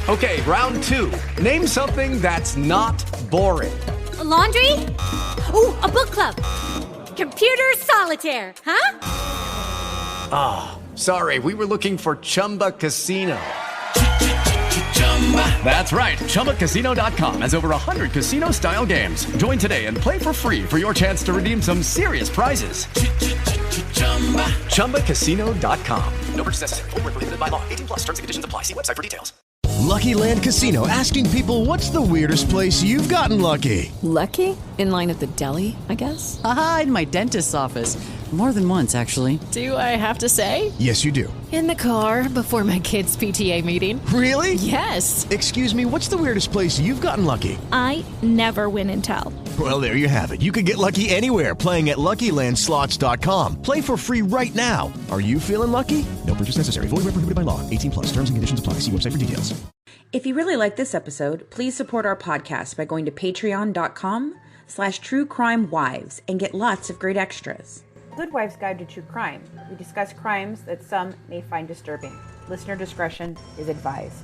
Okay, round two. Name something that's not boring. A laundry? Ooh, a book club. Computer solitaire, huh? Ah, oh, sorry, we were looking for Chumba Casino. That's right, ChumbaCasino.com has over 100 casino-style games. Join today and play for free for your chance to redeem some serious prizes. ChumbaCasino.com. No purchase necessary. Void where prohibited by law. 18 plus. Terms and conditions apply. See website for details. Lucky Land Casino, asking people, what's the weirdest place you've gotten lucky? Lucky? In line at the deli, I guess? Aha, in my dentist's office. More than once, actually. Do I have to say? Yes, you do. In the car before my kids' PTA meeting. Really? Yes. Excuse me, what's the weirdest place you've gotten lucky? I never win and tell. Well, there you have it. You can get lucky anywhere, playing at LuckyLandSlots.com. Play for free right now. Are you feeling lucky? No purchase necessary. Void where prohibited by law. 18 plus. Terms and conditions apply. See website for details. If you really like this episode, please support our podcast by going to patreon.com/truecrimewives and get lots of great extras. Good Wives Guide to True Crime. We discuss crimes that some may find disturbing. Listener discretion is advised.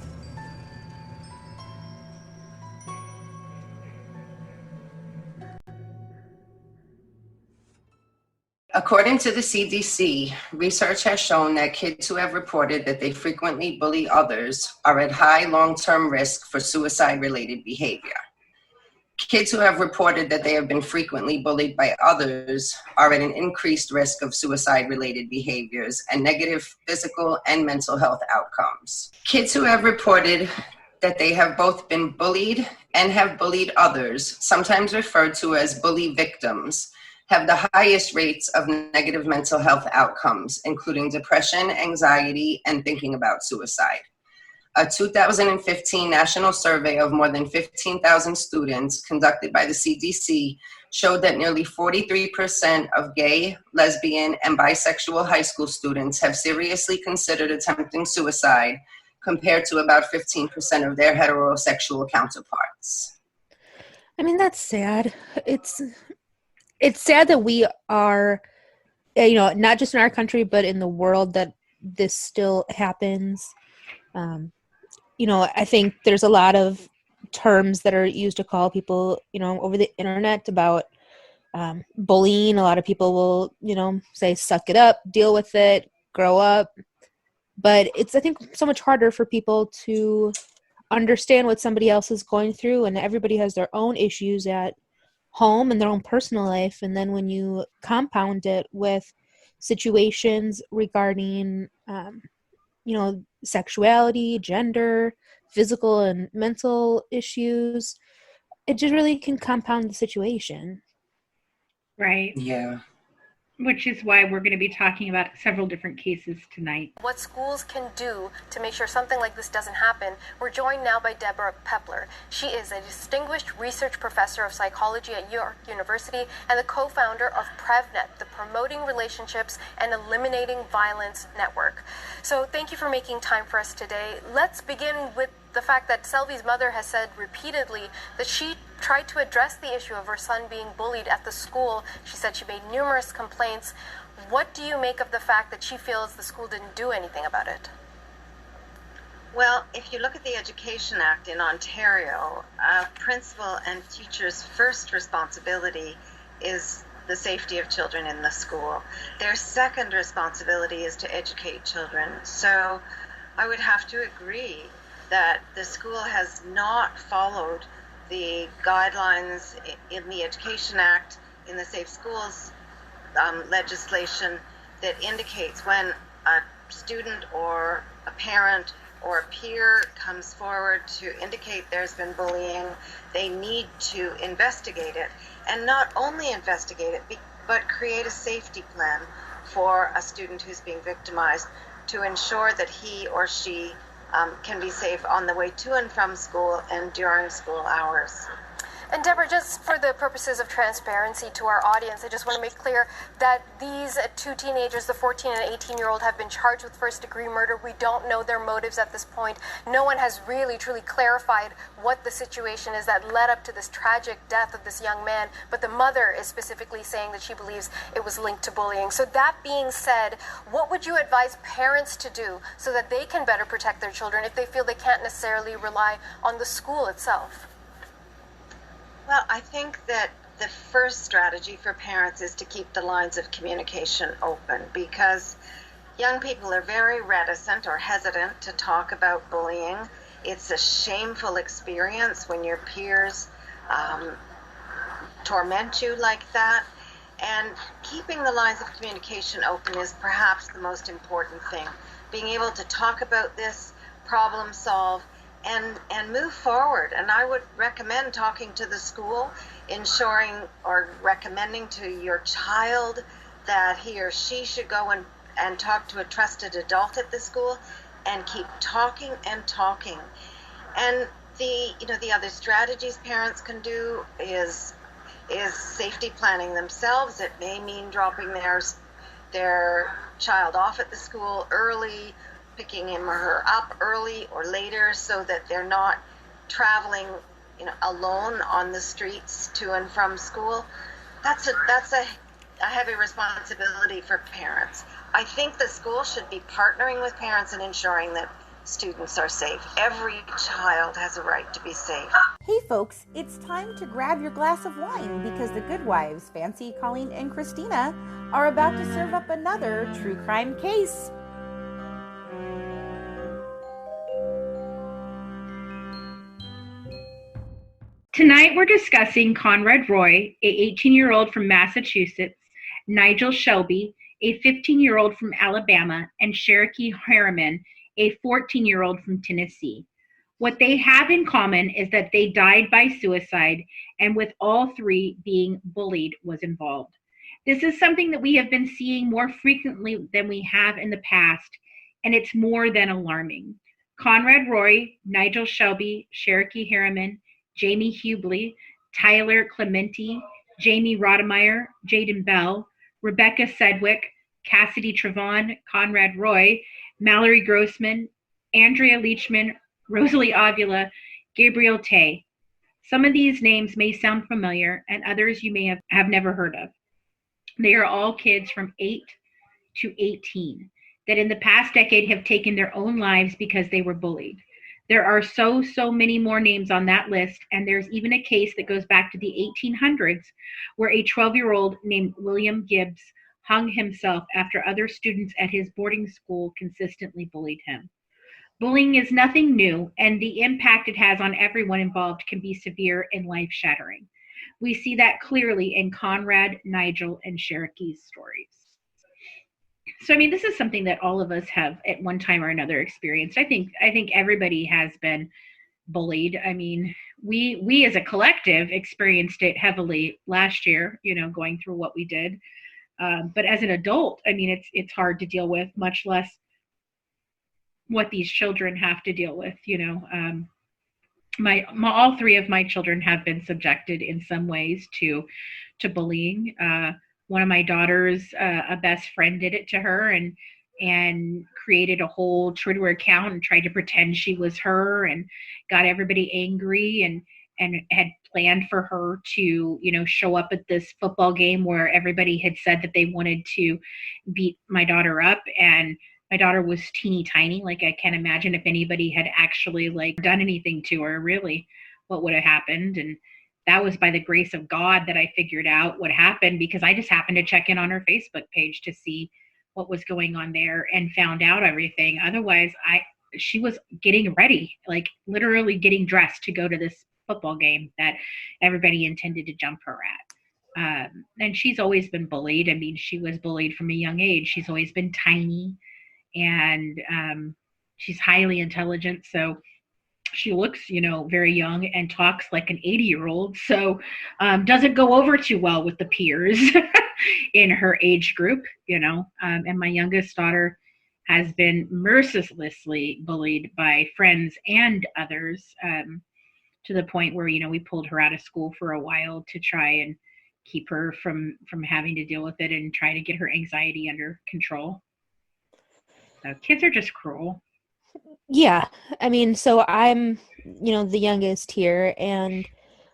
According to the CDC, research has shown that kids who have reported that they frequently bully others are at high long-term risk for suicide-related behavior. Kids who have reported that they have been frequently bullied by others are at an increased risk of suicide-related behaviors and negative physical and mental health outcomes. Kids who have reported that they have both been bullied and have bullied others, sometimes referred to as bully victims, have the highest rates of negative mental health outcomes, including depression, anxiety, and thinking about suicide. A 2015 national survey of more than 15,000 students conducted by the CDC showed that nearly 43% of gay, lesbian, and bisexual high school students have seriously considered attempting suicide, compared to about 15% of their heterosexual counterparts. I mean, that's sad. It's sad that we are, not just in our country, but in the world, that this still happens. I think there's a lot of terms that are used to call people, over the internet about bullying. A lot of people will, say, suck it up, deal with it, grow up. But it's, I think, so much harder for people to understand what somebody else is going through, and everybody has their own issues at home and their own personal life. And then when you compound it with situations regarding, sexuality, gender, physical and mental issues, it just really can compound the situation. Right. Yeah. Which is why we're going to be talking about several different cases tonight. What schools can do to make sure something like this doesn't happen. We're joined now by Deborah Pepler. She is a distinguished research professor of psychology at York University and the co-founder of PrevNet, the Promoting Relationships and Eliminating Violence Network. So thank you for making time for us today. Let's begin with the fact that Selvy's mother has said repeatedly that she tried to address the issue of her son being bullied at the school. She said she made numerous complaints. What do you make of the fact that she feels the school didn't do anything about it? Well, if you look at the Education Act in Ontario, principal and teacher's first responsibility is the safety of children in the school. Their second responsibility is to educate children. So I would have to agree that the school has not followed the guidelines in the Education Act, in the Safe Schools legislation that indicates when a student or a parent or a peer comes forward to indicate there's been bullying, they need to investigate it. And not only investigate it, but create a safety plan for a student who's being victimized to ensure that he or she can be safe on the way to and from school and during school hours. And Deborah, just for the purposes of transparency to our audience, I just want to make clear that these two teenagers, the 14 and 18-year-old, have been charged with first-degree murder. We don't know their motives at this point. No one has really, truly clarified what the situation is that led up to this tragic death of this young man, but the mother is specifically saying that she believes it was linked to bullying. So that being said, what would you advise parents to do so that they can better protect their children if they feel they can't necessarily rely on the school itself? Well, I think that the first strategy for parents is to keep the lines of communication open, because young people are very reticent or hesitant to talk about bullying. It's a shameful experience when your peers torment you like that. And keeping the lines of communication open is perhaps the most important thing. Being able to talk about this, problem solve, and move forward. And I would recommend talking to the school, ensuring or recommending to your child that he or she should go and talk to a trusted adult at the school, and keep talking and talking. And the other strategies parents can do is safety planning themselves. It may mean dropping their child off at the school early, picking him or her up early or later, so that they're not traveling, alone on the streets to and from school. That's a heavy responsibility for parents. I think the school should be partnering with parents and ensuring that students are safe. Every child has a right to be safe. Hey folks, it's time to grab your glass of wine, because the Good Wives, Fancy, Colleen, and Christina, are about to serve up another true crime case. Tonight we're discussing Conrad Roy, a 18-year-old from Massachusetts, Nigel Shelby, a 15-year-old from Alabama, and Sherokee Harriman, a 14-year-old from Tennessee. What they have in common is that they died by suicide, and with all three being bullied was involved. This is something that we have been seeing more frequently than we have in the past, and it's more than alarming. Conrad Roy, Nigel Shelby, Sherokee Harriman, Jamie Hubley, Tyler Clementi, Jamie Rodemeyer, Jaden Bell, Rebecca Sedgwick, Cassidy Trevon, Conrad Roy, Mallory Grossman, Andrea Leachman, Rosalie Avila, Gabriel Tay. Some of these names may sound familiar, and others you may have never heard of. They are all kids from 8 to 18 that in the past decade have taken their own lives because they were bullied. There are so many more names on that list, and there's even a case that goes back to the 1800s where a 12-year-old named William Gibbs hung himself after other students at his boarding school consistently bullied him. Bullying is nothing new, and the impact it has on everyone involved can be severe and life-shattering. We see that clearly in Conrad, Nigel, and Sherokee's stories. So, this is something that all of us have at one time or another experienced. I think everybody has been bullied. We as a collective experienced it heavily last year, going through what we did. But as an adult, it's hard to deal with, much less what these children have to deal with. All three of my children have been subjected in some ways to bullying. One of my daughters, a best friend did it to her and created a whole Twitter account and tried to pretend she was her and got everybody angry and had planned for her to, show up at this football game where everybody had said that they wanted to beat my daughter up. And my daughter was teeny tiny. Like, I can't imagine if anybody had actually done anything to her, really, what would have happened. And that was by the grace of God that I figured out what happened, because I just happened to check in on her Facebook page to see what was going on there and found out everything. Otherwise, she was getting ready, literally getting dressed to go to this football game that everybody intended to jump her at. And she's always been bullied. She was bullied from a young age. She's always been tiny, and she's highly intelligent. So she looks, very young and talks like an 80-year-old. So doesn't go over too well with the peers in her age group, and my youngest daughter has been mercilessly bullied by friends and others. to the point where, we pulled her out of school for a while to try and keep her from having to deal with it and try to get her anxiety under control. So kids are just cruel. Yeah. I mean, so I'm, the youngest here. And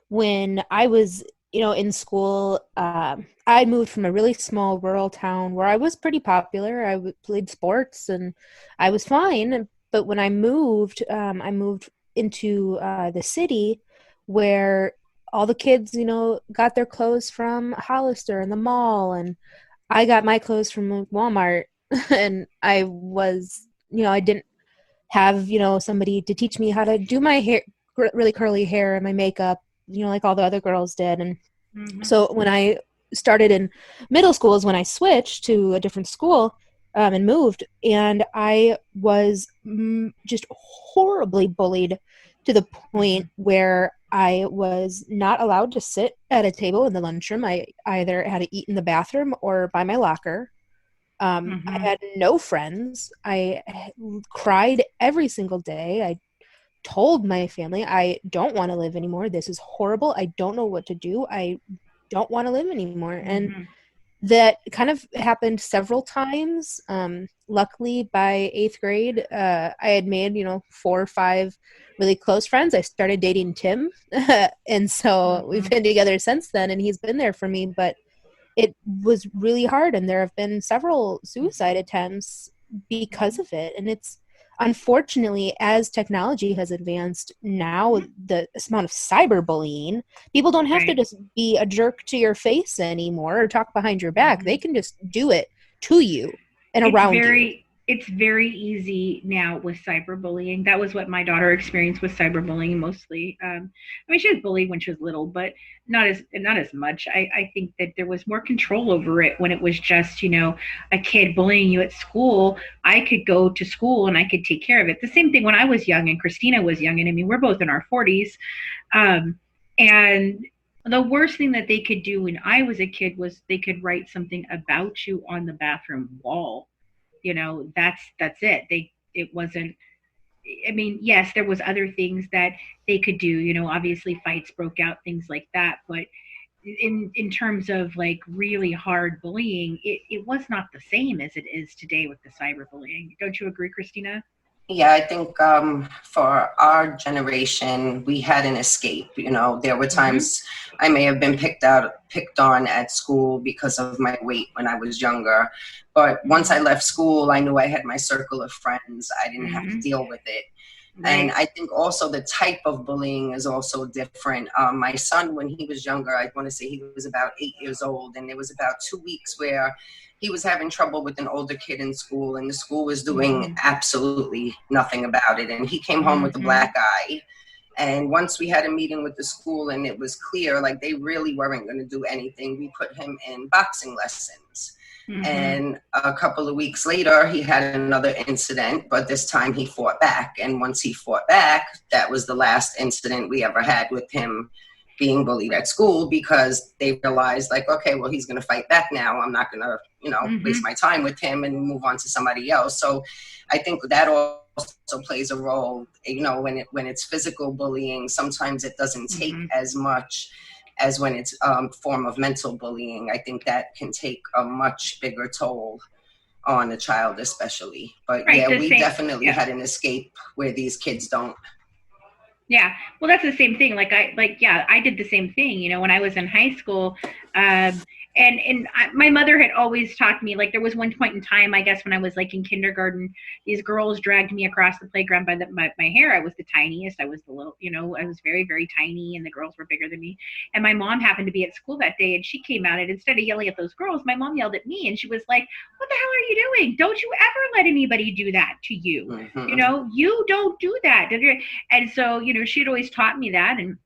when I was, in school, I moved from a really small rural town where I was pretty popular. I played sports and I was fine. But when I moved into the city where all the kids, got their clothes from Hollister and the mall. And I got my clothes from Walmart. And I was, I didn't have, somebody to teach me how to do my hair, really curly hair and my makeup, like all the other girls did. And so when I started in middle school is when I switched to a different school and moved. And I was just horribly bullied to the point where I was not allowed to sit at a table in the lunchroom. I either had to eat in the bathroom or by my locker. I had no friends. I cried every single day. I told my family, I don't want to live anymore. This is horrible. I don't know what to do. I don't want to live anymore. And that kind of happened several times. Luckily, by 8th grade, I had made, 4 or 5 really close friends. I started dating Tim. And so we've been together since then, and he's been there for me. But it was really hard, and there have been several suicide attempts because of it. And it's unfortunately, as technology has advanced now, the amount of cyberbullying, people don't have to just be a jerk to your face anymore or talk behind your back. They can just do it to you and around you. It's very easy now with cyberbullying. That was what my daughter experienced with cyberbullying mostly. She was bullied when she was little, but not as much. I think that there was more control over it when it was just, a kid bullying you at school. I could go to school and I could take care of it. The same thing when I was young and Christina was young. And we're both in our 40s. And the worst thing that they could do when I was a kid was they could write something about you on the bathroom wall. That's it. It wasn't, yes, there was other things that they could do, obviously fights broke out, things like that. But in terms of like really hard bullying, it was not the same as it is today with the cyberbullying. Don't you agree, Christina? Yeah, I think for our generation, we had an escape. There were times I may have been picked on at school because of my weight when I was younger. But once I left school, I knew I had my circle of friends. I didn't have to deal with it. Right. And I think also the type of bullying is also different. My son, when he was younger, I want to say he was about 8 years old, and there was about 2 weeks where he was having trouble with an older kid in school, and the school was doing absolutely nothing about it. And he came home with a black eye. And once we had a meeting with the school and it was clear, like they really weren't going to do anything, we put him in boxing lessons. And a couple of weeks later, he had another incident, but this time he fought back. And once he fought back, that was the last incident we ever had with him being bullied at school, because they realized like, okay, well, he's going to fight back now. I'm not going to, waste my time with him and move on to somebody else. So I think that also plays a role, when it's physical bullying, sometimes it doesn't take as much as when it's form of mental bullying. I think that can take a much bigger toll on a child especially. But we definitely had an escape where these kids don't. Yeah, well, that's the same thing. I did the same thing, when I was in high school. My mother had always taught me, like there was one point in time, I guess when I was like in kindergarten, these girls dragged me across the playground by my hair. I was the tiniest. I was the little, I was very, very tiny, and the girls were bigger than me. And my mom happened to be at school that day, and she came out, and instead of yelling at those girls, my mom yelled at me, and she was like, "What the hell are you doing? Don't you ever let anybody do that to you. You don't do that." And so, she had always taught me that. And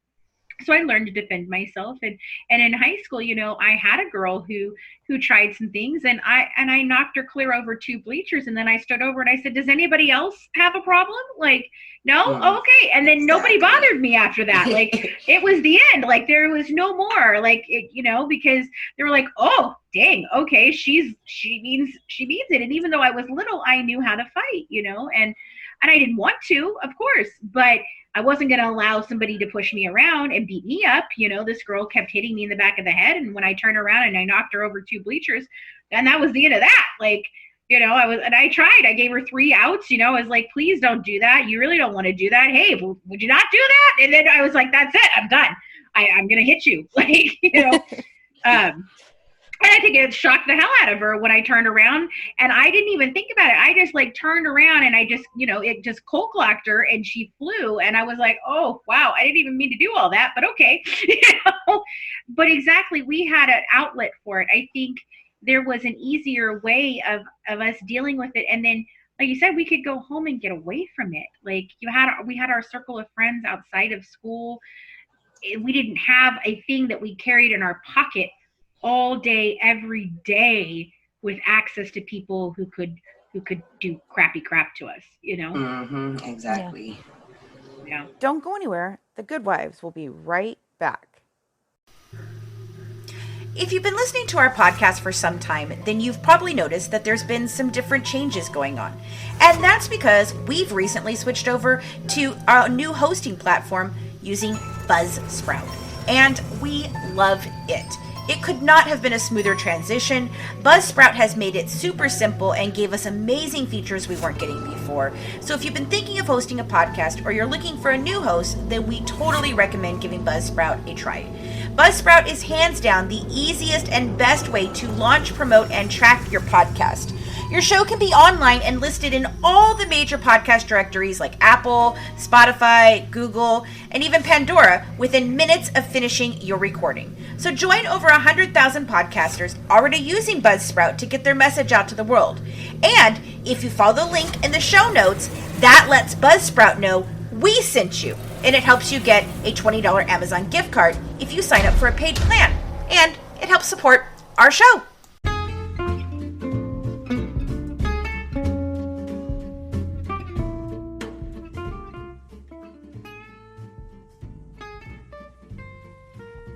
so I learned to defend myself. And in high school, I had a girl who tried some things, and I knocked her clear over 2 bleachers. And then I stood over and I said, "Does anybody else have a problem?" Like, no? Okay. And then nobody bothered me after that. Like it was the end. Like there was no more, like, because they were like, "Oh, dang. Okay. She means it." And even though I was little, I knew how to fight, and And I didn't want to, of course, but I wasn't going to allow somebody to push me around and beat me up. This girl kept hitting me in the back of the head. And when I turned around and I knocked her over 2 bleachers, then that was the end of that. I tried. I gave her 3 outs. I was like, please don't do that. You really don't want to do that. Hey, well, would you not do that? And then I was like, that's it. I'm done. I'm going to hit you. And I think it shocked the hell out of her when I turned around, and I didn't even think about it. I just turned around and I just, it just cold clocked her and she flew. And I was like, oh, wow, I didn't even mean to do all that, but okay. But exactly, we had an outlet for it. I think there was an easier way of us dealing with it. And then, like you said, we could go home and get away from it. We had our circle of friends outside of school. We didn't have a thing that we carried in our pocket all day, every day, with access to people who could do crappy crap to us, Exactly. Yeah. Don't go anywhere. The Good Wives will be right back. If you've been listening to our podcast for some time, then you've probably noticed that there's been some different changes going on. And that's because we've recently switched over to our new hosting platform using Buzzsprout. And we love it. It could not have been a smoother transition. Buzzsprout has made it super simple and gave us amazing features we weren't getting before. So if you've been thinking of hosting a podcast or you're looking for a new host, then we totally recommend giving Buzzsprout a try. Buzzsprout is hands down the easiest and best way to launch, promote, and track your podcast. Your show can be online and listed in all the major podcast directories like Apple, Spotify, Google, and even Pandora within minutes of finishing your recording. So join over 100,000 podcasters already using Buzzsprout to get their message out to the world. And if you follow the link in the show notes, that lets Buzzsprout know we sent you. And it helps you get a $20 Amazon gift card if you sign up for a paid plan. And it helps support our show.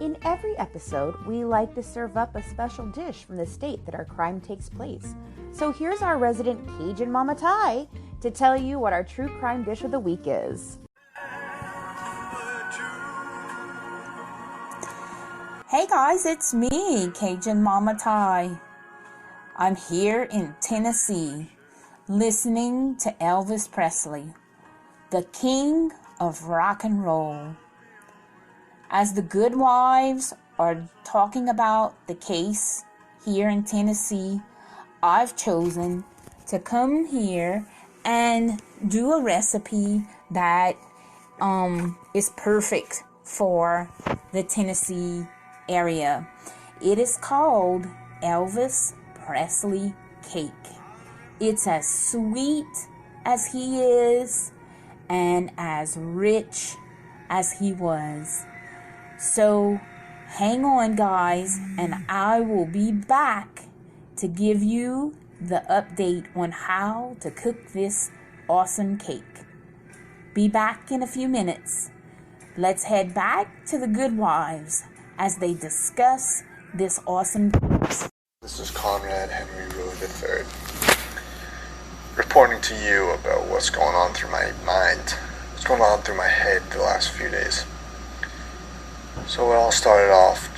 In every episode, we like to serve up a special dish from the state that our crime takes place. So here's our resident Cajun Mama Ty to tell you what our true crime dish of the week is. Hey guys, it's me, Cajun Mama Ty. I'm here in Tennessee, listening to Elvis Presley, the king of rock and roll. As the Good Wives are talking about the case here in Tennessee, I've chosen to come here and do a recipe that is perfect for the Tennessee area. It is called Elvis Presley cake. It's as sweet as he is and as rich as he was. So hang on, guys, and I will be back to give you the update on how to cook this awesome cake. Be back in a few minutes. Let's head back to the Good Wives as they discuss this awesome cake. This is Conrad Henry Road III, reporting to you about what's going on through my mind, what's going on through my head the last few days. So it all started off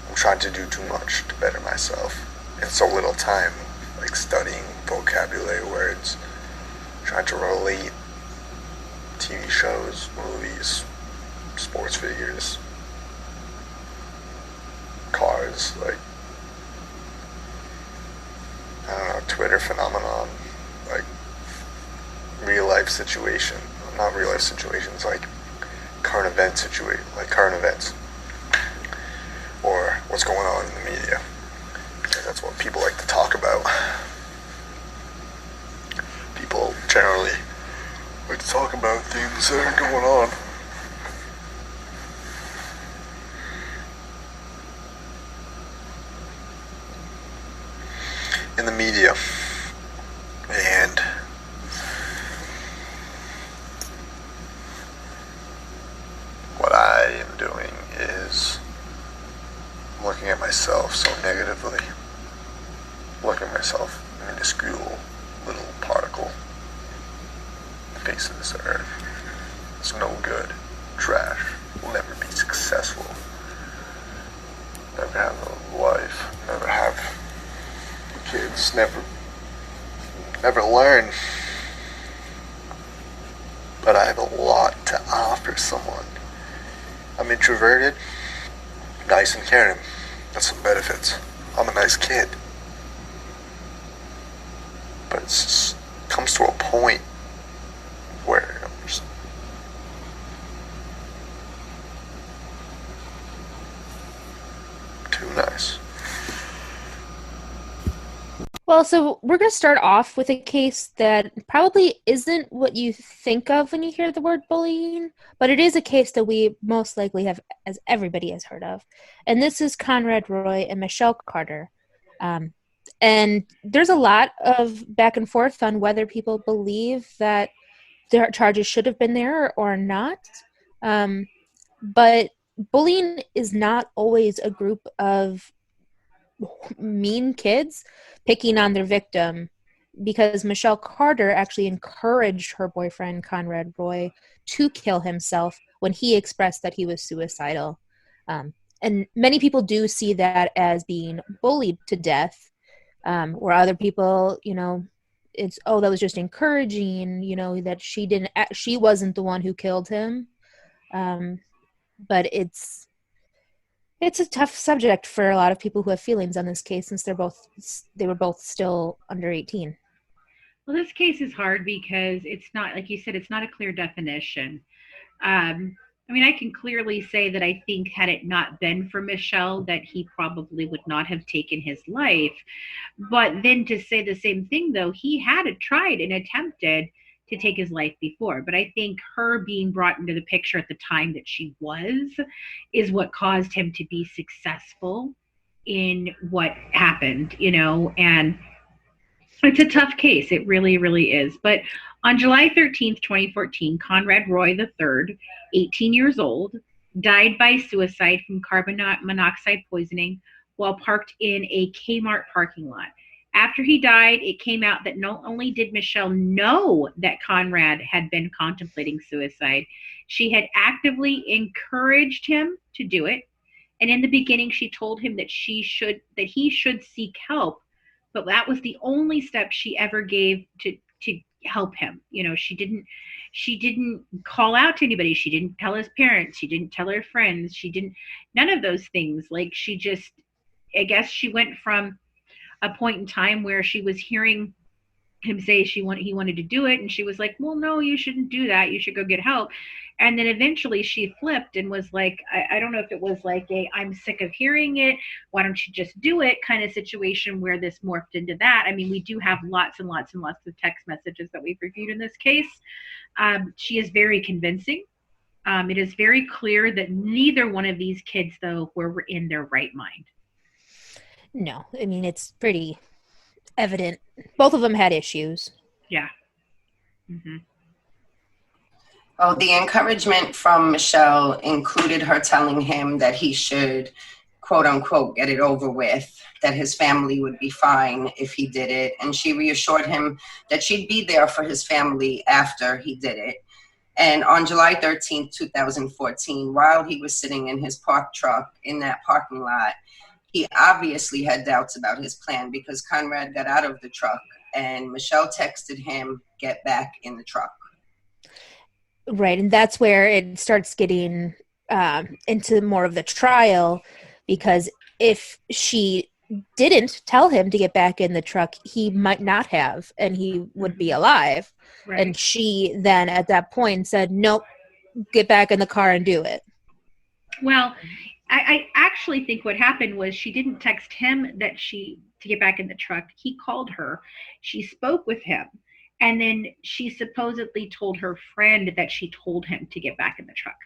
I'm trying to do too much to better myself in so little time, like studying vocabulary words, trying to relate TV shows, movies, sports figures, cars, like, I don't know, Twitter phenomenon, like real life situation, not real life situations, like current events, or what's going on in the media, because that's what people like to talk about. People generally like to talk about things that are going on. In the media. And what I am doing is looking at myself so negatively, looking at myself, a minuscule little particle face of this earth. It's no good. Trash. Will never be successful. Never have a wife. Never have kids. Never learn. But I have a lot to offer someone. I'm introverted, nice and caring. That's some benefits. I'm a nice kid. But it comes to a point where I'm just too nice. Well, so we're going to start off with a case that probably isn't what you think of when you hear the word bullying, but it is a case that we most likely have, as everybody has heard of. And this is Conrad Roy and Michelle Carter. And there's a lot of back and forth on whether people believe that their charges should have been there or not. But bullying is not always a group of mean kids picking on their victim, because Michelle Carter actually encouraged her boyfriend Conrad Roy to kill himself when he expressed that he was suicidal. And many people do see that as being bullied to death, where other people, it's, oh, that was just encouraging, that she wasn't the one who killed him. But it's a tough subject for a lot of people who have feelings on this case, since they were both still under 18. Well, this case is hard because it's not, like you said, it's not a clear definition. I can clearly say that I think had it not been for Michelle, that he probably would not have taken his life. But then to say the same thing, though, he had tried and attempted to take his life before. But I think her being brought into the picture at the time that she was is what caused him to be successful in what happened, and it's a tough case. It really, really is. But on July 13th, 2014, Conrad Roy III, 18 years old, died by suicide from carbon monoxide poisoning while parked in a Kmart parking lot. After he died, it came out that not only did Michelle know that Conrad had been contemplating suicide, she had actively encouraged him to do it. And in the beginning, she told him that he should seek help, but that was the only step she ever gave to help him. She didn't call out to anybody. She didn't tell his parents. She didn't tell her friends. None of those things. Like, I guess she went from a point in time where she was hearing him say he wanted to do it, and she was like, well, no, you shouldn't do that, you should go get help. And then eventually she flipped and was like, I don't know if it was like I'm sick of hearing it, why don't you just do it kind of situation, where this morphed into that. We do have lots and lots and lots of text messages that we've reviewed in this case. She is very convincing. It is very clear that neither one of these kids, though, were in their right mind. No, it's pretty evident. Both of them had issues. Yeah. Mm-hmm. Oh, the encouragement from Michelle included her telling him that he should, quote unquote, get it over with, that his family would be fine if he did it. And she reassured him that she'd be there for his family after he did it. And on July 13th, 2014, while he was sitting in his parked truck in that parking lot, he obviously had doubts about his plan, because Conrad got out of the truck and Michelle texted him, get back in the truck. Right, and that's where it starts getting into more of the trial, because if she didn't tell him to get back in the truck, he might not have, and he would be alive. Right. And she then at that point said, nope, get back in the car and do it. Well, I actually think what happened was she didn't text him to get back in the truck. He called her. She spoke with him. And then she supposedly told her friend that she told him to get back in the truck.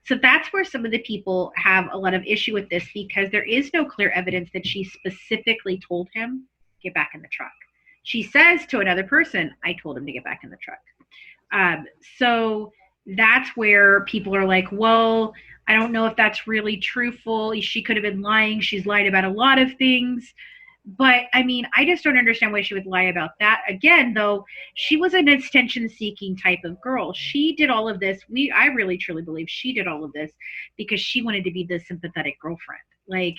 So that's where some of the people have a lot of issue with this, because there is no clear evidence that she specifically told him to get back in the truck. She says to another person, I told him to get back in the truck. So that's where people are like, well, I don't know if that's really truthful. She could have been lying. She's lied about a lot of things. But I mean, I just don't understand why she would lie about that. Again, though, she was an attention-seeking type of girl. She did all of this. I really truly believe she did all of this because she wanted to be the sympathetic girlfriend. Like,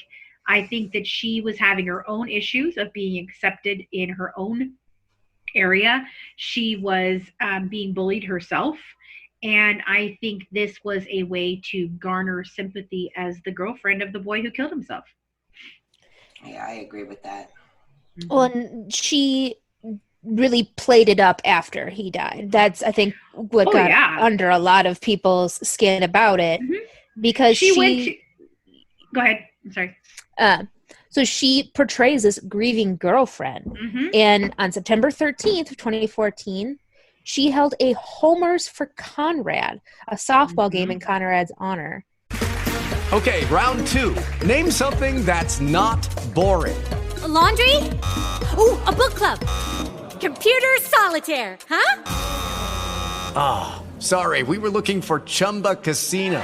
I think that she was having her own issues of being accepted in her own area. She was being bullied herself. And I think this was a way to garner sympathy as the girlfriend of the boy who killed himself. Yeah, I agree with that. Well, and she really played it up after he died. That's, I think, what got under a lot of people's skin about it. Because she went to... Go ahead. I'm sorry. So she portrays this grieving girlfriend. And on September 13th of 2014, she held a Homers for Conrad, a softball game in Conrad's honor. Okay, round 2. Name something that's not boring. A laundry? Ooh, a book club. Computer solitaire, huh? Ah, sorry, we were looking for Chumba Casino.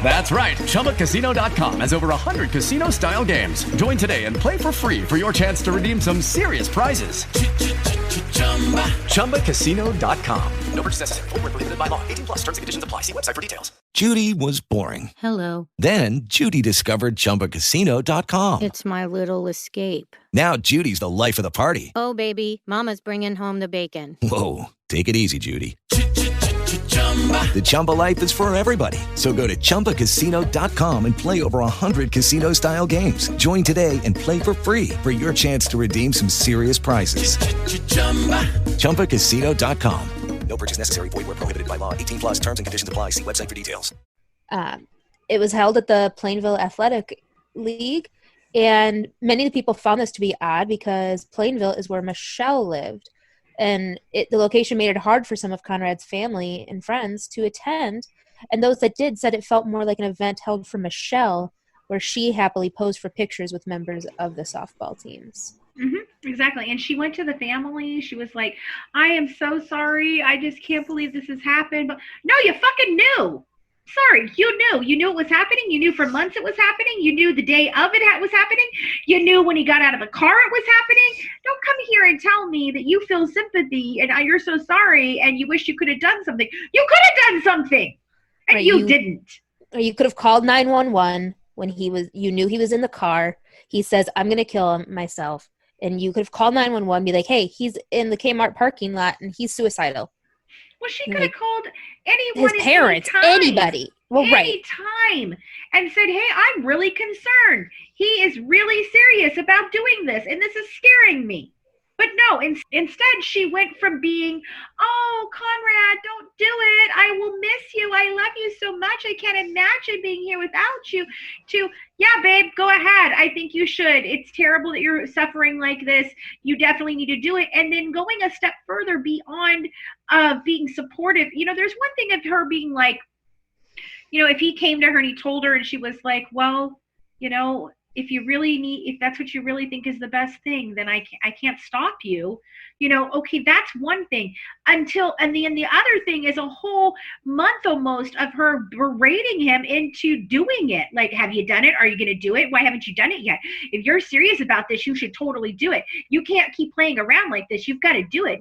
That's right. ChumbaCasino.com has over 100 casino-style games. Join today and play for free for your chance to redeem some serious prizes. ChumbaCasino.com. No purchase necessary. Void where prohibited by law. 18 plus. Terms and conditions apply. See website for details. Judy was boring. Hello. Then Judy discovered ChumbaCasino.com. It's my little escape. Now Judy's the life of the party. Oh, baby, mama's bringing home the bacon. Whoa, take it easy, Judy. The Chumba life is for everybody. So go to ChumbaCasino.com and play over 100 casino-style games. Join today and play for free for your chance to redeem some serious prizes. ChumbaCasino.com. No purchase necessary. Void where prohibited by law. 18 plus terms and conditions apply. See website for details. It was held at the Plainville Athletic League, and many of the people found this to be odd because Plainville is where Michelle lived. And the location made it hard for some of Conrad's family and friends to attend. And those that did said it felt more like an event held for Michelle, where she happily posed for pictures with members of the softball teams. Exactly. And she went to the family. She was like, I am so sorry. I just can't believe this has happened. But no, you fucking knew. Sorry, you knew. You knew it was happening. You knew for months it was happening. You knew the day of it was happening. You knew when he got out of the car it was happening. Don't come here and tell me that you feel sympathy and you're so sorry and you wish you could have done something. You could have done something, and you didn't. Or you could have called 911 when you knew he was in the car. He says, I'm going to kill him myself. And you could have called 911 and be like, hey, he's in the Kmart parking lot and he's suicidal. Well, she could have called anyone. His parents, anybody. Well, right. Anytime. And said, hey, I'm really concerned. He is really serious about doing this, and this is scaring me. But no, instead she went from being, oh, Conrad, don't do it. I will miss you. I love you so much. I can't imagine being here without you, to, yeah, babe, go ahead. I think you should. It's terrible that you're suffering like this. You definitely need to do it. And then going a step further beyond being supportive. You know, there's one thing of her being like, you know, if he came to her and he told her and she was like, well, you know, if that's what you really think is the best thing, then I can't stop you. You know, okay, that's one thing. And then the other thing is a whole month almost of her berating him into doing it. Like, have you done it? Are you going to do it? Why haven't you done it yet? If you're serious about this, you should totally do it. You can't keep playing around like this. You've got to do it.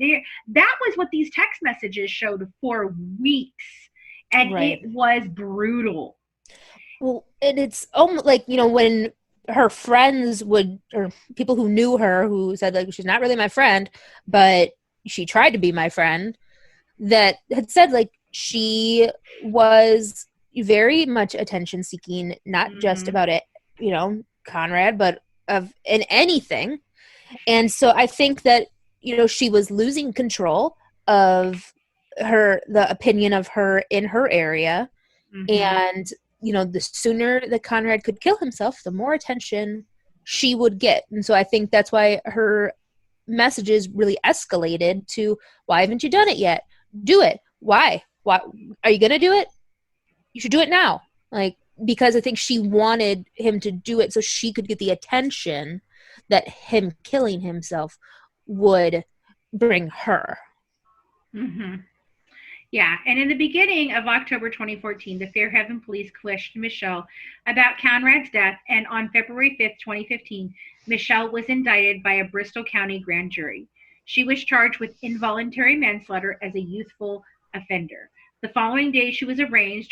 That was what these text messages showed for weeks. And It was brutal. Well, and it's almost like, you know, when her friends or people who knew her, who said, like, she's not really my friend, but she tried to be my friend, that had said, like, she was very much attention seeking, not just about it, you know, Conrad, but in anything. And so I think that, you know, she was losing control of the opinion of her in her area. And you know, the sooner that Conrad could kill himself, the more attention she would get. And so I think that's why her messages really escalated to, why haven't you done it yet? Do it. Why? Are you going to do it? You should do it now. Like, because I think she wanted him to do it so she could get the attention that him killing himself would bring her. Yeah, and in the beginning of October 2014, the Fairhaven police questioned Michelle about Conrad's death, and on February 5th, 2015, Michelle was indicted by a Bristol County grand jury. She was charged with involuntary manslaughter as a youthful offender. The following day, she was arraigned,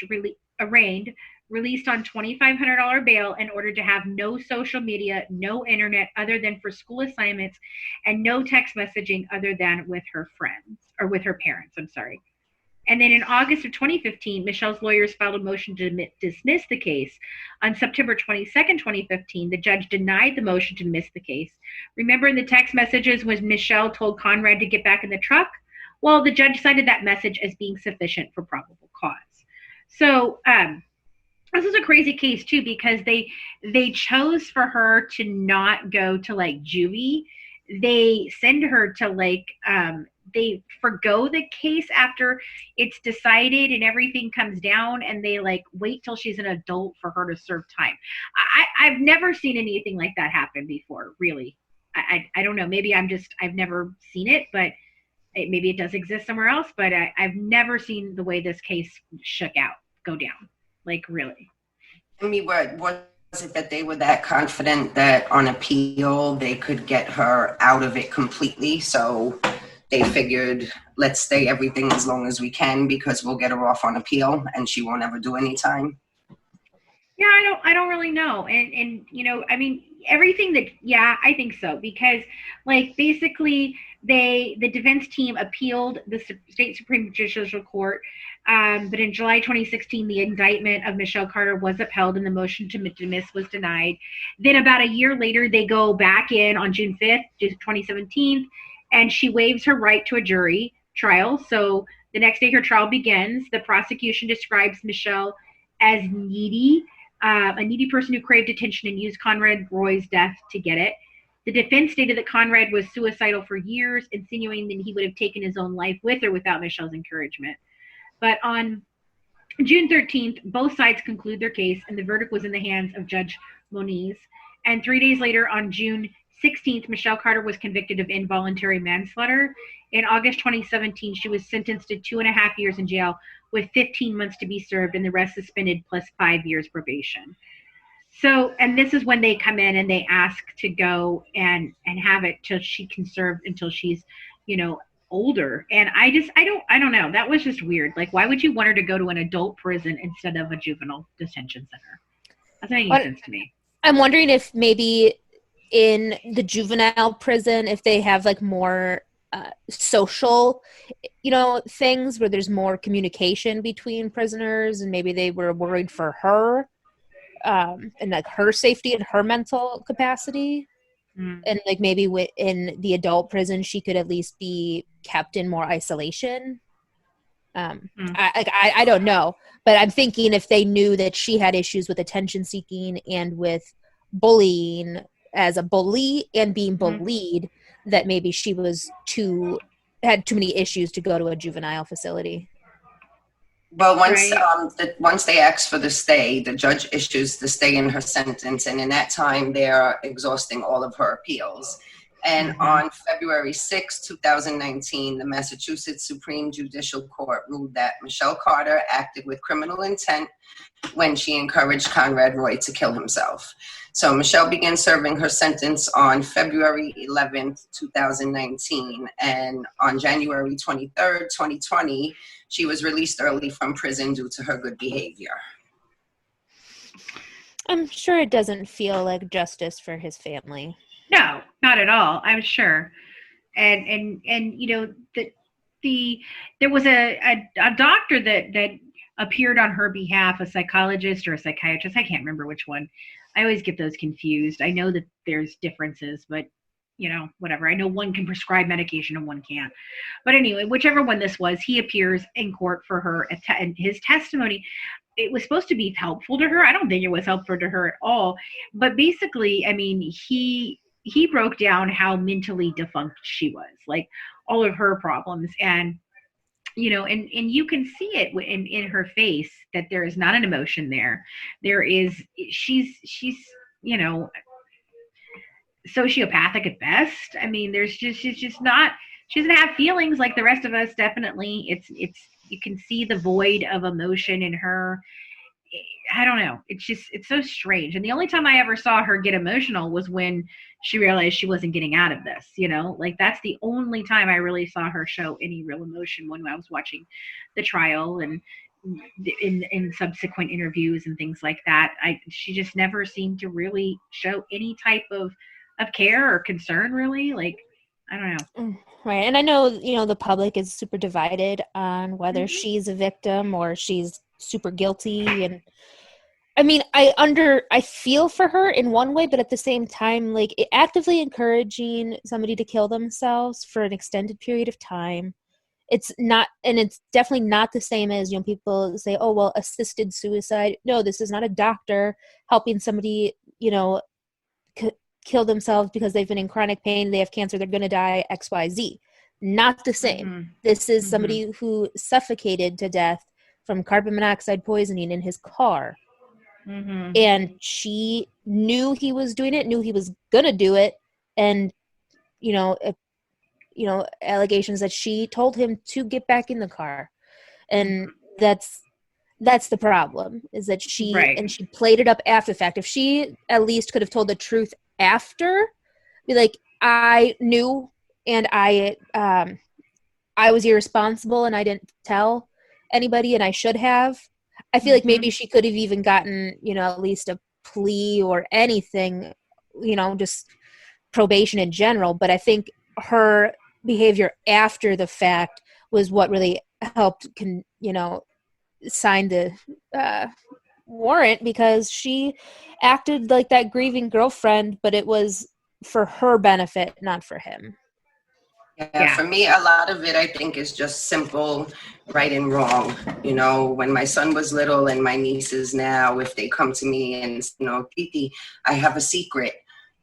released on $2,500 bail in order to have no social media, no internet other than for school assignments, and no text messaging other than with her friends, or with her parents, I'm sorry. And then in August of 2015, Michelle's lawyers filed a motion to dismiss the case. On September 22nd, 2015, the judge denied the motion to dismiss the case. Remember in the text messages when Michelle told Conrad to get back in the truck? Well, the judge cited that message as being sufficient for probable cause. So this is a crazy case too, because they chose for her to not go to like juvie. They send her to like they forgo the case after it's decided and everything comes down, and they like wait till she's an adult for her to serve time. I've never seen anything like that happen before, really. I don't know. Maybe I've never seen it, but maybe it does exist somewhere else, but I've never seen the way this case go down. Like, really. I mean, was it that they were that confident that on appeal they could get her out of it completely? So they figured, let's stay everything as long as we can because we'll get her off on appeal and she won't ever do any time. Yeah, I don't really know. And you know, I mean, everything that, yeah, I think so, because like basically the defense team appealed the state Supreme Judicial Court, but in July 2016, the indictment of Michelle Carter was upheld and the motion to dismiss was denied. Then about a year later, they go back in on June 5th, 2017, and she waives her right to a jury trial. So the next day her trial begins. The prosecution describes Michelle as needy, a needy person who craved attention and used Conrad Roy's death to get it. The defense stated that Conrad was suicidal for years, insinuating that he would have taken his own life with or without Michelle's encouragement. But on June 13th, both sides conclude their case, and the verdict was in the hands of Judge Moniz. And 3 days later, on June 16th, Michelle Carter was convicted of involuntary manslaughter. In August 2017, she was sentenced to 2.5 years in jail with 15 months to be served and the rest suspended plus 5 years probation. So, and this is when they come in and they ask to go and have it till she can serve until she's, you know, older. And I don't know. That was just weird. Like, why would you want her to go to an adult prison instead of a juvenile detention center? Doesn't make any sense to me. I'm wondering if maybe in the juvenile prison, if they have like more social, you know, things where there's more communication between prisoners, and maybe they were worried for her and like her safety and her mental capacity. And like maybe in the adult prison, she could at least be kept in more isolation. I don't know, but I'm thinking if they knew that she had issues with attention seeking and with bullying as a bully and being bullied, that maybe she had too many issues to go to a juvenile facility. Well, once they ask for the stay, the judge issues the stay in her sentence, and in that time, they're exhausting all of her appeals. And on February 6, 2019, the Massachusetts Supreme Judicial Court ruled that Michelle Carter acted with criminal intent when she encouraged Conrad Roy to kill himself. So Michelle began serving her sentence on February 11th, 2019, and on January 23rd, 2020, she was released early from prison due to her good behavior. I'm sure it doesn't feel like justice for his family. No, not at all. I'm sure. And you know, there was a doctor that appeared on her behalf, a psychologist or a psychiatrist. I can't remember which one. I always get those confused. I know that there's differences, but you know, whatever. I know one can prescribe medication and one can't. But anyway, whichever one this was, he appears in court for her, and his testimony, it was supposed to be helpful to her. I don't think it was helpful to her at all. But basically, I mean, he broke down how mentally defunct she was, like all of her problems. And, you know, and you can see it in her face that there is not an emotion there. She's, you know, sociopathic at best. I mean, she's she doesn't have feelings like the rest of us. Definitely, it's you can see the void of emotion in her. I don't know. It's so strange. And the only time I ever saw her get emotional was when she realized she wasn't getting out of this, like that's the only time I really saw her show any real emotion, when I was watching the trial and in subsequent interviews and things like that. She just never seemed to really show any type of care or concern, really. Like, I don't know. Right. And I know, the public is super divided on whether she's a victim or she's super guilty. And I mean, I feel for her in one way, but at the same time, like, actively encouraging somebody to kill themselves for an extended period of time, it's not, and it's definitely not the same as, people say, oh, well, assisted suicide. No, this is not a doctor helping somebody, kill themselves because they've been in chronic pain, they have cancer, they're going to die, XYZ. Not the same. This is somebody who suffocated to death from carbon monoxide poisoning in his car. And she knew he was doing it, knew he was going to do it. And, allegations that she told him to get back in the car. And that's the problem, is that she played it up after the fact. If she at least could have told the truth after, be like, I knew, and I was irresponsible and I didn't tell anybody, and I should have. I feel like maybe she could have even gotten, at least a plea or anything, just probation in general. But I think her behavior after the fact was what really helped, sign the warrant, because she acted like that grieving girlfriend, but it was for her benefit, not for him. Yeah, for me, a lot of it, I think, is just simple right and wrong. When my son was little and my nieces now, if they come to me and, Titi, I have a secret,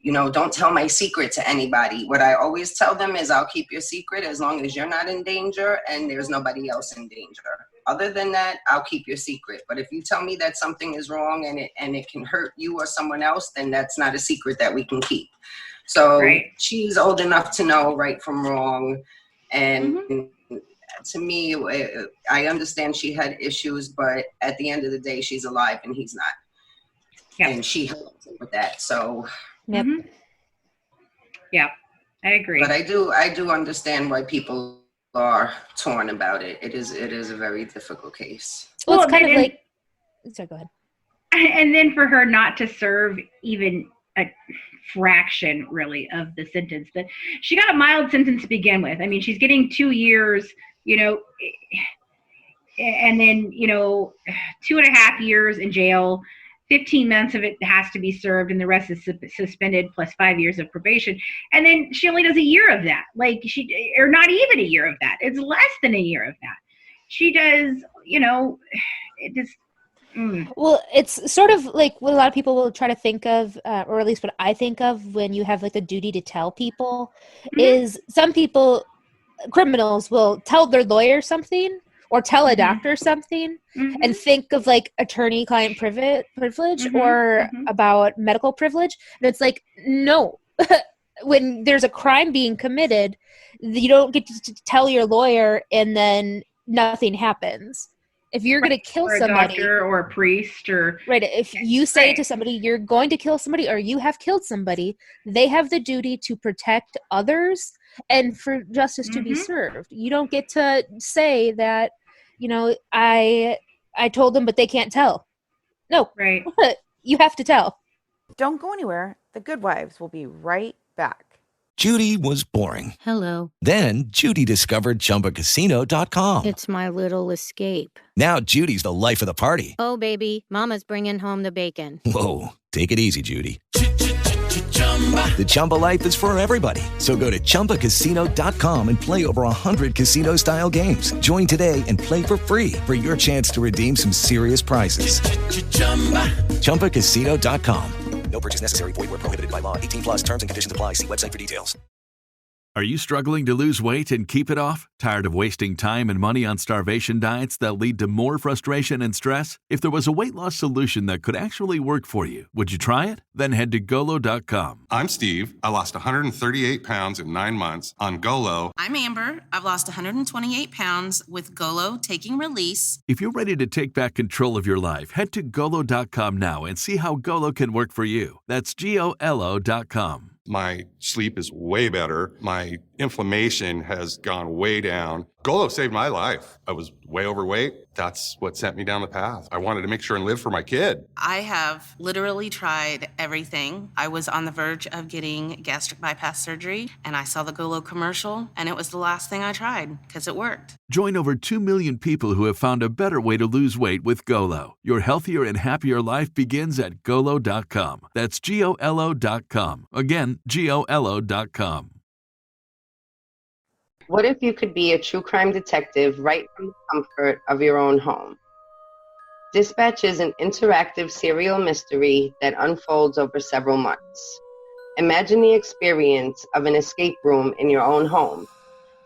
don't tell my secret to anybody. What I always tell them is, I'll keep your secret as long as you're not in danger and there's nobody else in danger. Other than that, I'll keep your secret. But if you tell me that something is wrong and it can hurt you or someone else, then that's not a secret that we can keep. So she's old enough to know right from wrong. And to me, I understand she had issues, but at the end of the day, she's alive and he's not. And she helped him with that. So, yeah, I agree. But I do understand why people are torn about it. It is a very difficult case. Well, it's kind of like, sorry, go ahead. And then for her not to serve even a fraction, really, of the sentence, that she got a mild sentence to begin with. I mean, she's getting 2 years, and then 2.5 years in jail. 15 months of it has to be served, and the rest is suspended, plus 5 years of probation. And then she only does a year of that. Or not even a year of that. It's less than a year of that. She does, it just. Well, it's sort of like what a lot of people will try to think of, or at least what I think of when you have like the duty to tell people, is some people, criminals, will tell their lawyer something or tell a doctor something and think of like attorney-client privilege or about medical privilege. And it's like, no, when there's a crime being committed, you don't get to tell your lawyer and then nothing happens. If you're going to kill somebody, doctor or a priest, or if you say to somebody you're going to kill somebody or you have killed somebody, they have the duty to protect others and for justice to be served. You don't get to say that, I told them, but they can't tell. No, you have to tell. Don't go anywhere. The Good Wives will be right back. Judy was boring. Hello. Then Judy discovered ChumbaCasino.com. It's my little escape. Now Judy's the life of the party. Oh, baby, mama's bringing home the bacon. Whoa, take it easy, Judy. The Chumba life is for everybody. So go to ChumbaCasino.com and play over 100 casino-style games. Join today and play for free for your chance to redeem some serious prizes. ChumbaCasino.com. No purchase necessary. Void where prohibited by law. 18+ terms and conditions apply. See website for details. Are you struggling to lose weight and keep it off? Tired of wasting time and money on starvation diets that lead to more frustration and stress? If there was a weight loss solution that could actually work for you, would you try it? Then head to Golo.com. I'm Steve. I lost 138 pounds in 9 months on Golo. I'm Amber. I've lost 128 pounds with Golo Taking Release. If you're ready to take back control of your life, head to Golo.com now and see how Golo can work for you. That's GOLO.com. My sleep is way better. My inflammation has gone way down. Golo saved my life. I was way overweight. That's what sent me down the path. I wanted to make sure and live for my kid. I have literally tried everything. I was on the verge of getting gastric bypass surgery, and I saw the Golo commercial, and it was the last thing I tried because it worked. Join over 2 million people who have found a better way to lose weight with Golo. Your healthier and happier life begins at Golo.com. That's GOLO.com. Again, GOLO.com. What if you could be a true crime detective right from the comfort of your own home? Dispatch is an interactive serial mystery that unfolds over several months. Imagine the experience of an escape room in your own home,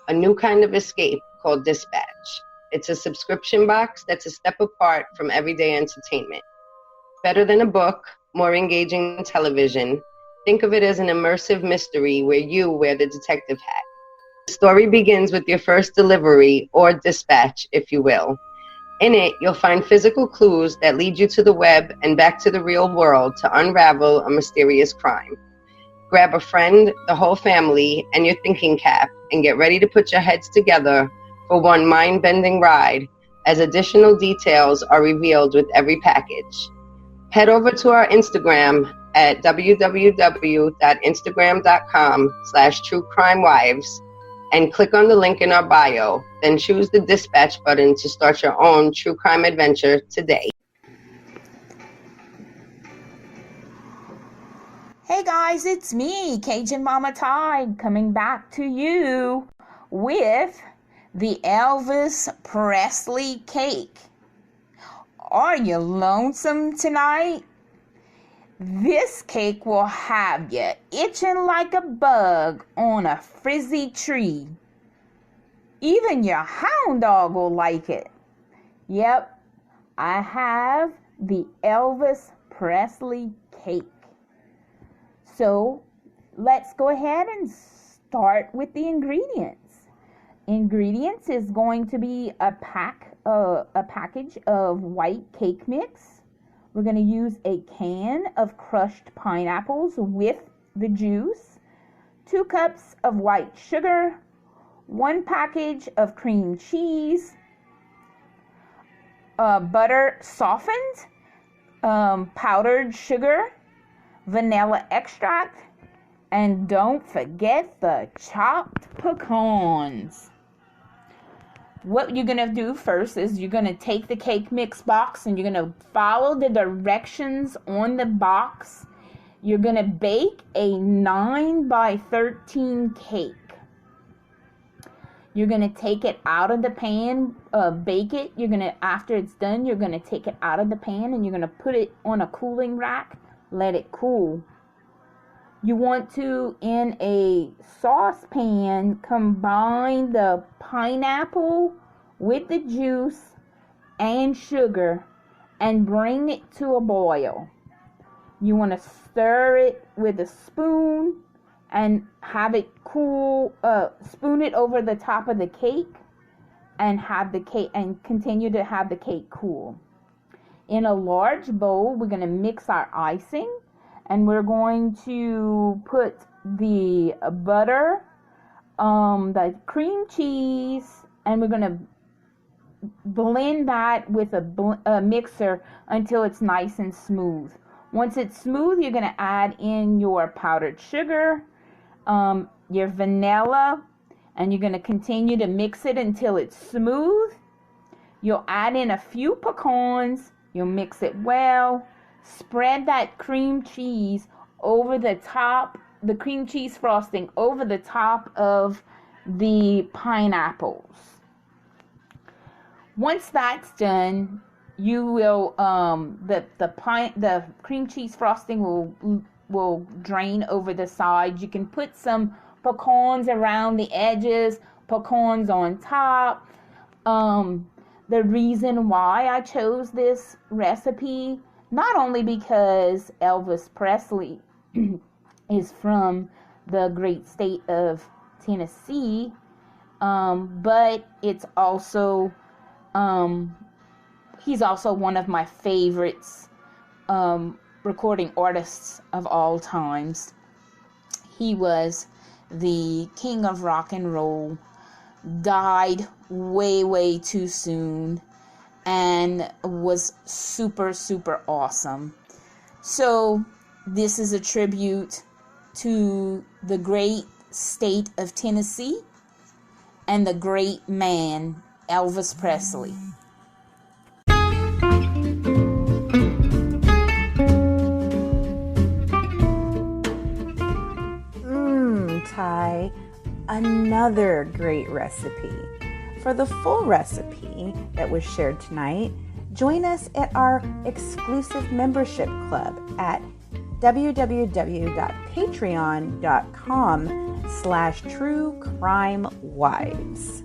a new kind of escape called Dispatch. It's a subscription box that's a step apart from everyday entertainment. Better than a book, more engaging than television, think of it as an immersive mystery where you wear the detective hat. The story begins with your first delivery, or dispatch, if you will. In it, you'll find physical clues that lead you to the web and back to the real world to unravel a mysterious crime. Grab a friend, the whole family, and your thinking cap, and get ready to put your heads together for one mind-bending ride, as additional details are revealed with every package. Head over to our Instagram at www.instagram.com/truecrimewives and click on the link in our bio, then choose the dispatch button to start your own true crime adventure today. Hey guys, it's me, Cajun Mama Tide, coming back to you with the Elvis Presley cake. Are you lonesome tonight? This cake will have you itching like a bug on a frizzy tree. Even your hound dog will like it. Yep, I have the Elvis Presley cake. So let's go ahead and start with the ingredients. Ingredients is going to be a package of white cake mix. We're going to use a can of crushed pineapples with the juice, 2 cups of white sugar, 1 package of cream cheese, butter softened, powdered sugar, vanilla extract, and don't forget the chopped pecans. What you're going to do first is you're going to take the cake mix box and you're going to follow the directions on the box. You're going to bake a 9 by 13 cake. You're going to take it out of the pan, bake it. After it's done, you're going to take it out of the pan and you're going to put it on a cooling rack, let it cool. You want to, in a saucepan, combine the pineapple with the juice and sugar and bring it to a boil. You want to stir it with a spoon and have it cool, spoon it over the top of the cake and continue to have the cake cool. In a large bowl, we're going to mix our icing. And we're going to put the butter, the cream cheese, and we're going to blend that with a mixer until it's nice and smooth. Once it's smooth, you're going to add in your powdered sugar, your vanilla, and you're going to continue to mix it until it's smooth. You'll add in a few pecans. You'll mix it well. Spread that cream cheese over the top, the cream cheese frosting over the top of the pineapples. Once that's done, you will the cream cheese frosting will drain over the sides. You can put some pecans around the edges, pecans on top. The reason why I chose this recipe, not only because Elvis Presley is from the great state of Tennessee, but it's also, he's also one of my favorites recording artists of all times. He was the king of rock and roll, died way too soon, and was super awesome. So this is a tribute to the great state of Tennessee and the great man Elvis Presley. Ty, another great recipe. For the full recipe that was shared tonight, join us at our exclusive membership club at www.patreon.com/truecrimewives.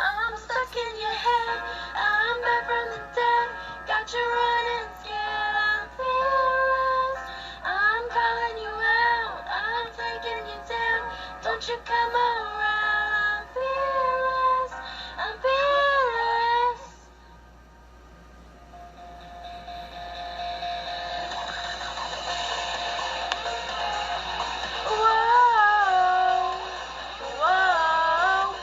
I'm stuck in your head. I'm back from the dead. Got you running scared. I'm fearless. I'm calling you out. I'm taking you down. Don't you come around. I'm fearless. I'm fearless. Whoa. Whoa.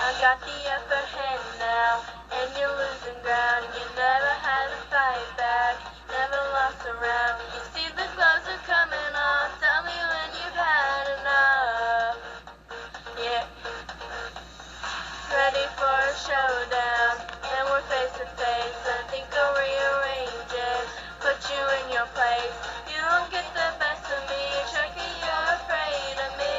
I got the upper hand now, and you're losing ground. You never had to fight back, never lost a round. You see the gloves are coming off. Tell me when you've had enough. Yeah. Ready for a showdown, and we're face to face. I think I'll rearrange it, put you in your place. You don't get the best of me, Sherokee, you're afraid of me.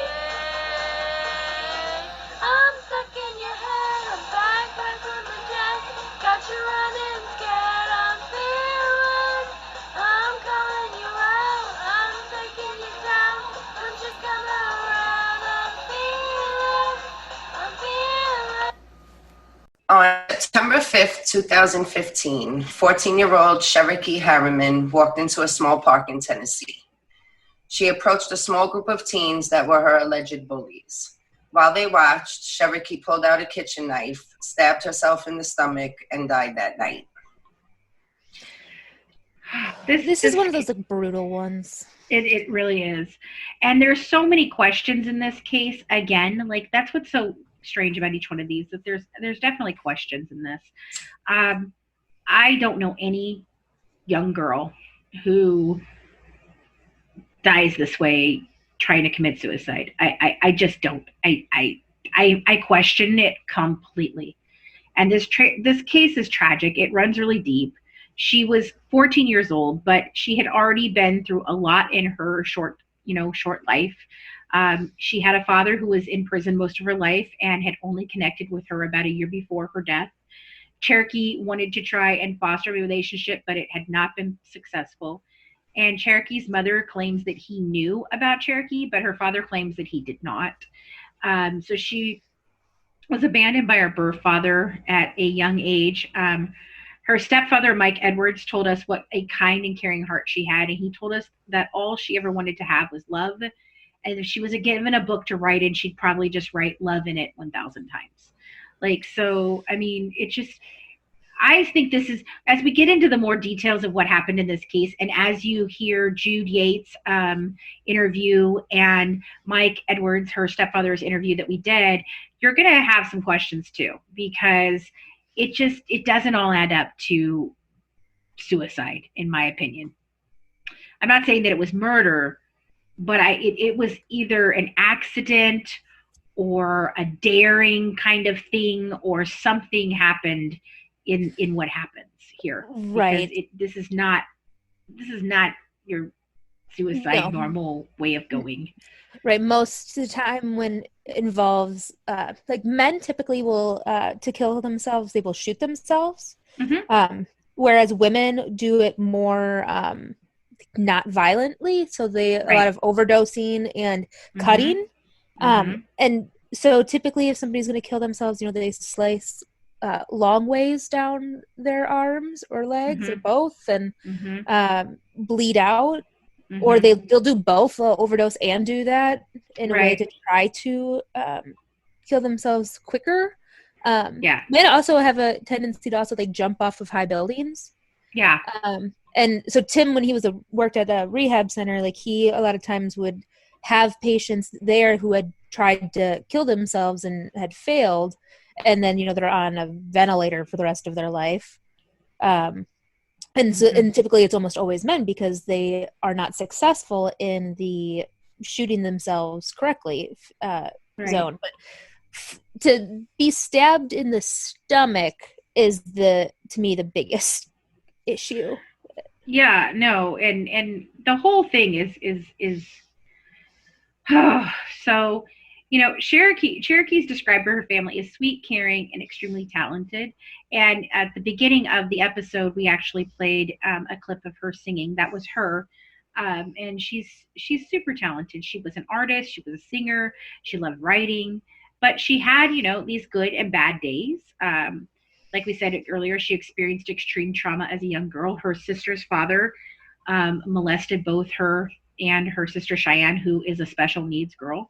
I'm stuck in your head, I'm back from the dead. Got you running scared, I'm fearless. I'm calling you out, I'm taking you down. Don't you come around, I'm fearless. I'm fearless. On September 5th, 2015, 14-year-old Sherokee Harriman walked into a small park in Tennessee. She approached a small group of teens that were her alleged bullies. While they watched, Sherokee pulled out a kitchen knife, stabbed herself in the stomach, and died that night. This is one of those like brutal ones. It really is. And there's so many questions in this case. Again, like that's what's so strange about each one of these, that there's definitely questions in this. I don't know any young girl who dies this way trying to commit suicide. I just don't. I question it completely. And this case is tragic. It runs really deep. She was 14 years old, but she had already been through a lot in her short life. She had a father who was in prison most of her life and had only connected with her about a year before her death. Sherokee wanted to try and foster a relationship, but it had not been successful. And Cherokee's mother claims that he knew about Sherokee, but her father claims that he did not. So she was abandoned by her birth father at a young age. Her stepfather, Mike Edwards, told us what a kind and caring heart she had. And he told us that all she ever wanted to have was love. And if she was given a book to write in, she'd probably just write love in it 1,000 times. Like, so, I mean, it just, I think this is, as we get into the more details of what happened in this case, and as you hear Jude Yates' interview and Mike Edwards, her stepfather's interview that we did, you're going to have some questions too, because it doesn't all add up to suicide, in my opinion. I'm not saying that it was murder, but it was either an accident or a daring kind of thing, or something happened in what happens here. Right. Because this is not this is not your suicide normal way of going. Right. Most of the time when it involves, like men typically will, to kill themselves, they will shoot themselves. Whereas women do it more, not violently. So a lot of overdosing and cutting. And so typically if somebody's going to kill themselves, they slice long ways down their arms or legs or both and bleed out. Or they'll do both. They'll overdose and do that in a way to try to kill themselves quicker. Men also have a tendency to also jump off of high buildings. And so Tim, when he worked at a rehab center, he a lot of times would have patients there who had tried to kill themselves and had failed, and then they're on a ventilator for the rest of their life. And typically it's almost always men because they are not successful in the shooting themselves correctly zone. But to be stabbed in the stomach is to me the biggest issue. Yeah, no, and the whole thing is so. Cherokee's described her family as sweet, caring, and extremely talented. And at the beginning of the episode, we actually played a clip of her singing. That was her. And she's super talented. She was an artist. She was a singer. She loved writing. But she had, these good and bad days. Like we said earlier, she experienced extreme trauma as a young girl. Her sister's father molested both her and her sister Cheyenne, who is a special needs girl.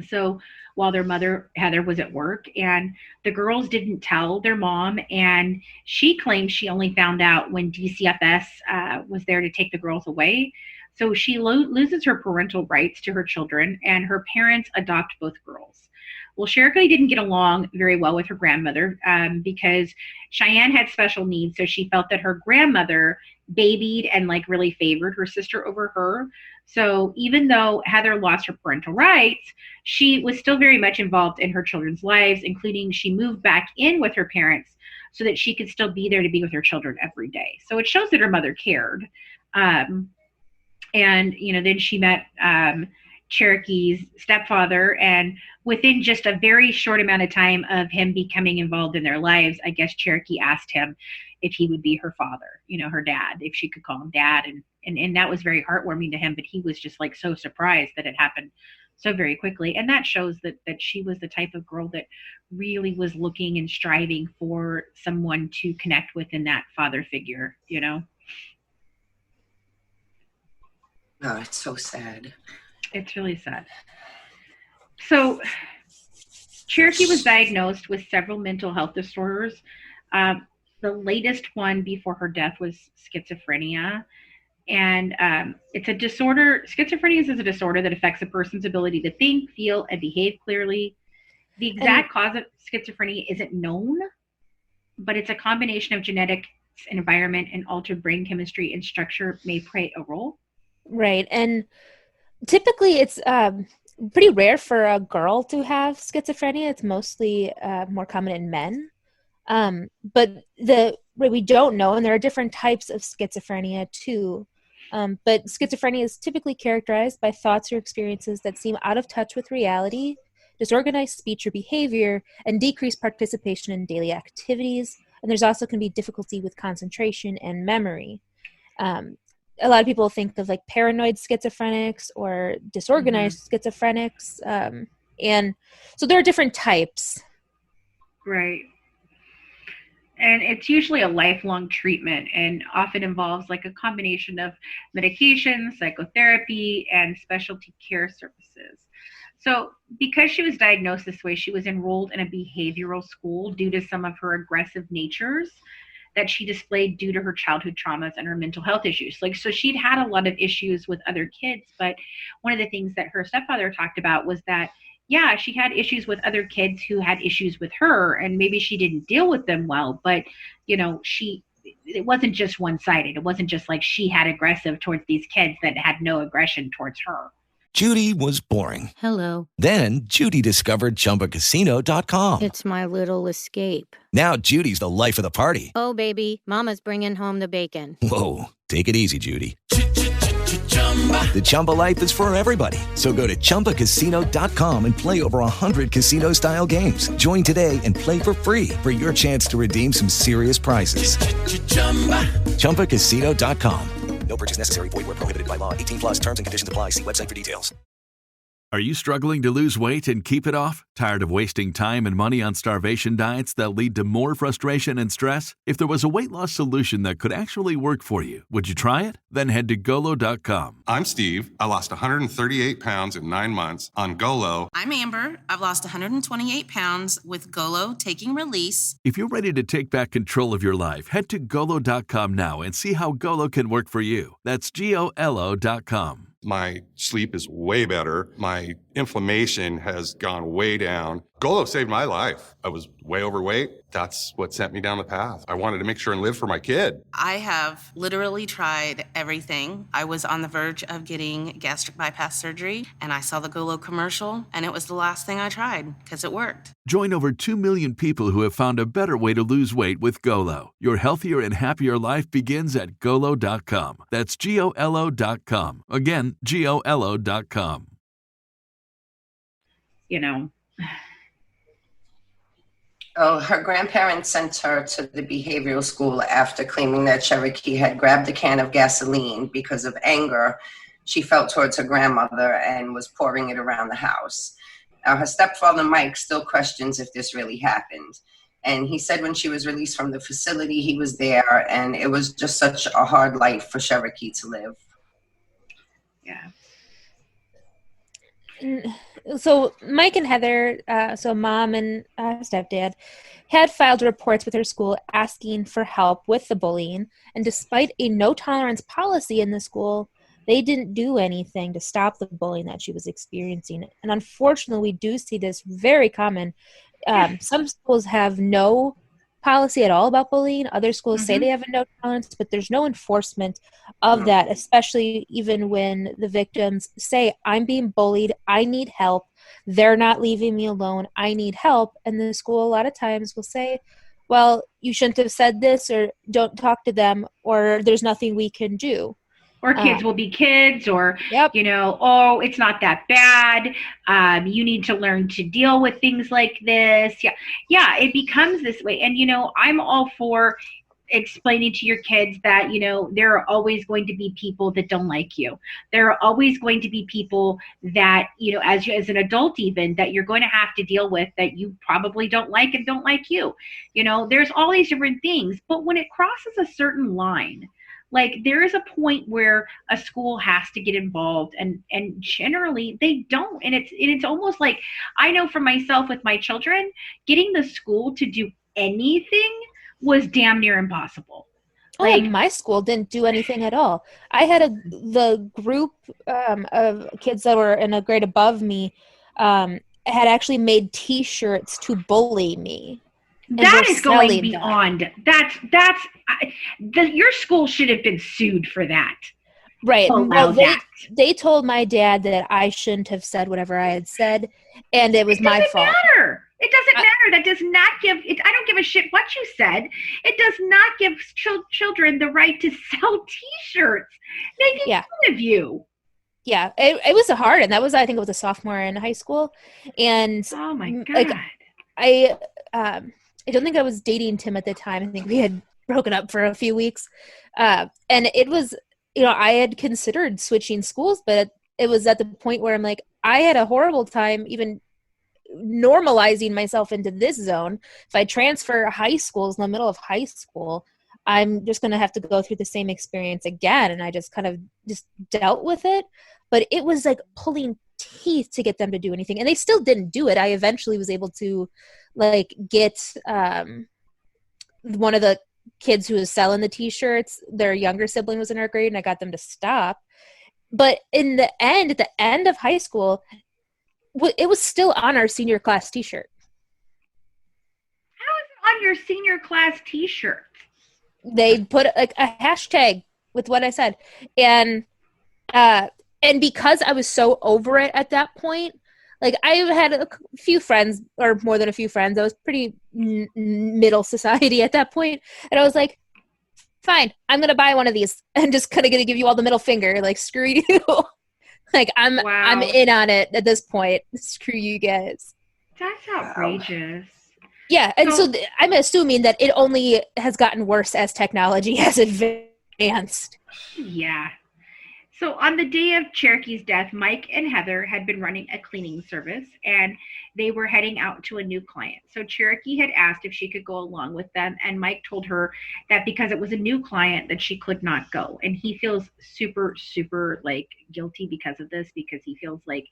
So while their mother, Heather, was at work, and the girls didn't tell their mom, and she claims she only found out when DCFS was there to take the girls away. So she loses her parental rights to her children, and her parents adopt both girls. Well, Sherokee didn't get along very well with her grandmother because Cheyenne had special needs, so she felt that her grandmother babied and really favored her sister over her. So even though Heather lost her parental rights, she was still very much involved in her children's lives, including she moved back in with her parents so that she could still be there to be with her children every day. So it shows that her mother cared. And, then she met Cherokee's stepfather, and within just a very short amount of time of him becoming involved in their lives, I guess Sherokee asked him if he would be her father, her dad, if she could call him dad. And that was very heartwarming to him, but he was just so surprised that it happened so very quickly. And that shows that she was the type of girl that really was looking and striving for someone to connect with in that father figure, Oh, it's so sad. It's really sad. So Sherokee was diagnosed with several mental health disorders. The latest one before her death was schizophrenia. And it's a disorder. Schizophrenia is a disorder that affects a person's ability to think, feel, and behave clearly. The exact cause of schizophrenia isn't known, but it's a combination of genetics, environment, and altered brain chemistry and structure may play a role. Right. And typically it's pretty rare for a girl to have schizophrenia. It's mostly more common in men. But we don't know, and there are different types of schizophrenia too. But schizophrenia is typically characterized by thoughts or experiences that seem out of touch with reality, disorganized speech or behavior, and decreased participation in daily activities. And there's also can be difficulty with concentration and memory. A lot of people think of paranoid schizophrenics or disorganized schizophrenics. And so there are different types. Right. And it's usually a lifelong treatment and often involves a combination of medication, psychotherapy, and specialty care services. So because she was diagnosed this way, she was enrolled in a behavioral school due to some of her aggressive natures that she displayed due to her childhood traumas and her mental health issues. So she'd had a lot of issues with other kids, but one of the things that her stepfather talked about was that she had issues with other kids who had issues with her, and maybe she didn't deal with them well, but it wasn't just one-sided. It wasn't just she had aggressive towards these kids that had no aggression towards her. Judy was boring. Hello. Then Judy discovered ChumbaCasino.com. It's my little escape. Now Judy's the life of the party. Oh, baby, mama's bringing home the bacon. Whoa, Take it easy, Judy. The Chumba life is for everybody. So go to ChumbaCasino.com and play over 100 casino-style games. Join today and play for free for your chance to redeem some serious prizes. ChumbaCasino.com. No purchase necessary. Void where prohibited by law. 18 plus terms and conditions apply. See website for details. Are you struggling to lose weight and keep it off? Tired of wasting time and money on starvation diets that lead to more frustration and stress? If there was a weight loss solution that could actually work for you, would you try it? Then head to Golo.com. I'm Steve. I lost 138 pounds in 9 months on Golo. I'm Amber. I've lost 128 pounds with Golo taking release. If you're ready to take back control of your life, head to Golo.com now and see how Golo can work for you. That's GOLO.com. My sleep is way better. My inflammation has gone way down. Golo saved my life. I was way overweight. That's what sent me down the path. I wanted to make sure and live for my kid. I have literally tried everything. I was on the verge of getting gastric bypass surgery, and I saw the Golo commercial, and it was the last thing I tried because it worked. Join over 2 million people who have found a better way to lose weight with Golo. Your healthier and happier life begins at Golo.com. That's GOLO.com. Again, GOLO.com. You know. Oh, her grandparents sent her to the behavioral school after claiming that Sherokee had grabbed a can of gasoline because of anger she felt towards her grandmother and was pouring it around the house. Now, her stepfather, Mike, still questions if this really happened. And he said when she was released from the facility, he was there, and it was just such a hard life for Sherokee to live. Yeah. So Mike and Heather, so mom and stepdad, had filed reports with her school asking for help with the bullying. And despite a no-tolerance policy in the school, they didn't do anything to stop the bullying that she was experiencing. And unfortunately, we do see this very common. Some schools have no policy at all about bullying. Other schools say they have a no tolerance, but there's no enforcement of that, especially even when the victims say, I'm being bullied, I need help, they're not leaving me alone, I need help. And the school a lot of times will say, well, you shouldn't have said this, or don't talk to them, or there's nothing we can do. Or kids will be kids, or, you know, oh, it's not that bad. You need to learn to deal with things like this. Yeah, it becomes this way. And, you know, I'm all for explaining to your kids that, you know, there are always going to be people that don't like you. There are always going to be people that, you know, as an adult even, that you're going to have to deal with that you probably don't like and don't like you. You know, there's all these different things. But when it crosses a certain line, like, there is a point where a school has to get involved, and generally they don't. And it's almost like, I know for myself with my children, getting the school to do anything was damn near impossible. Like, my school didn't do anything at all. I had the group of kids that were in a grade above me had actually made T-shirts to bully me. That is going beyond. Your school should have been sued for that. Right. Well, they told my dad that I shouldn't have said whatever I had said, and it was my fault. It doesn't matter. That does not give it. I don't give a shit what you said. It does not give children the right to sell T-shirts. They make fun of you. Yeah, it was hard, and I think it was a sophomore in high school, and oh my god, like I don't think I was dating Tim at the time. I think we had broken up for a few weeks. And it was, you know, I had considered switching schools, but it was at the point where I'm like, I had a horrible time even normalizing myself into this zone. If I transfer high schools in the middle of high school, I'm just going to have to go through the same experience again. And I just kind of just dealt with it. But it was like pulling teeth to get them to do anything. And they still didn't do it. I eventually was able to like get one of the kids who was selling the T-shirts, their younger sibling was in our grade, and I got them to stop. But in the end, at the end of high school, it was still on our senior class T-shirt. How is it on your senior class T-shirt? They put like a hashtag with what I said, and because I was so over it at that point, like I had a few friends, or more than a few friends. I was pretty middle society at that point, and I was like, fine, I'm going to buy one of these. I'm just kind of going to give you all the middle finger. Like, screw you. Like, I'm in on it at this point. Screw you guys. That's outrageous. Yeah, and so I'm assuming that it only has gotten worse as technology has advanced. Yeah. So on the day of Cherokee's death, Mike and Heather had been running a cleaning service, and they were heading out to a new client. So Cherokee had asked if she could go along with them, and Mike told her that because it was a new client that she could not go. And he feels super, super like guilty because of this, because he feels like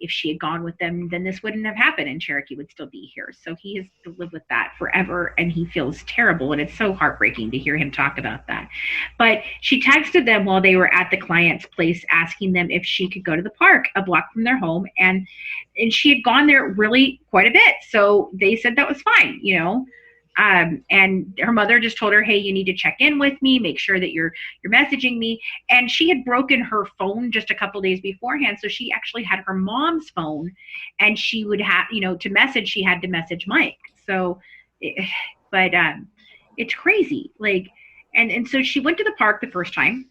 if she had gone with them, then this wouldn't have happened and Cherokee would still be here. So he has to live with that forever, and he feels terrible, and it's so heartbreaking to hear him talk about that. But she texted them while they were at the client's place asking them if she could go to the park a block from their home, and she had gone there really quite a bit, so they said that was fine, you know. And her mother just told her, hey, you need to check in with me, make sure that you're messaging me. And she had broken her phone just a couple days beforehand, so she actually had her mom's phone, and she would have, you know, to message, she had to message Mike. So but it's crazy, like, and so she went to the park the first time,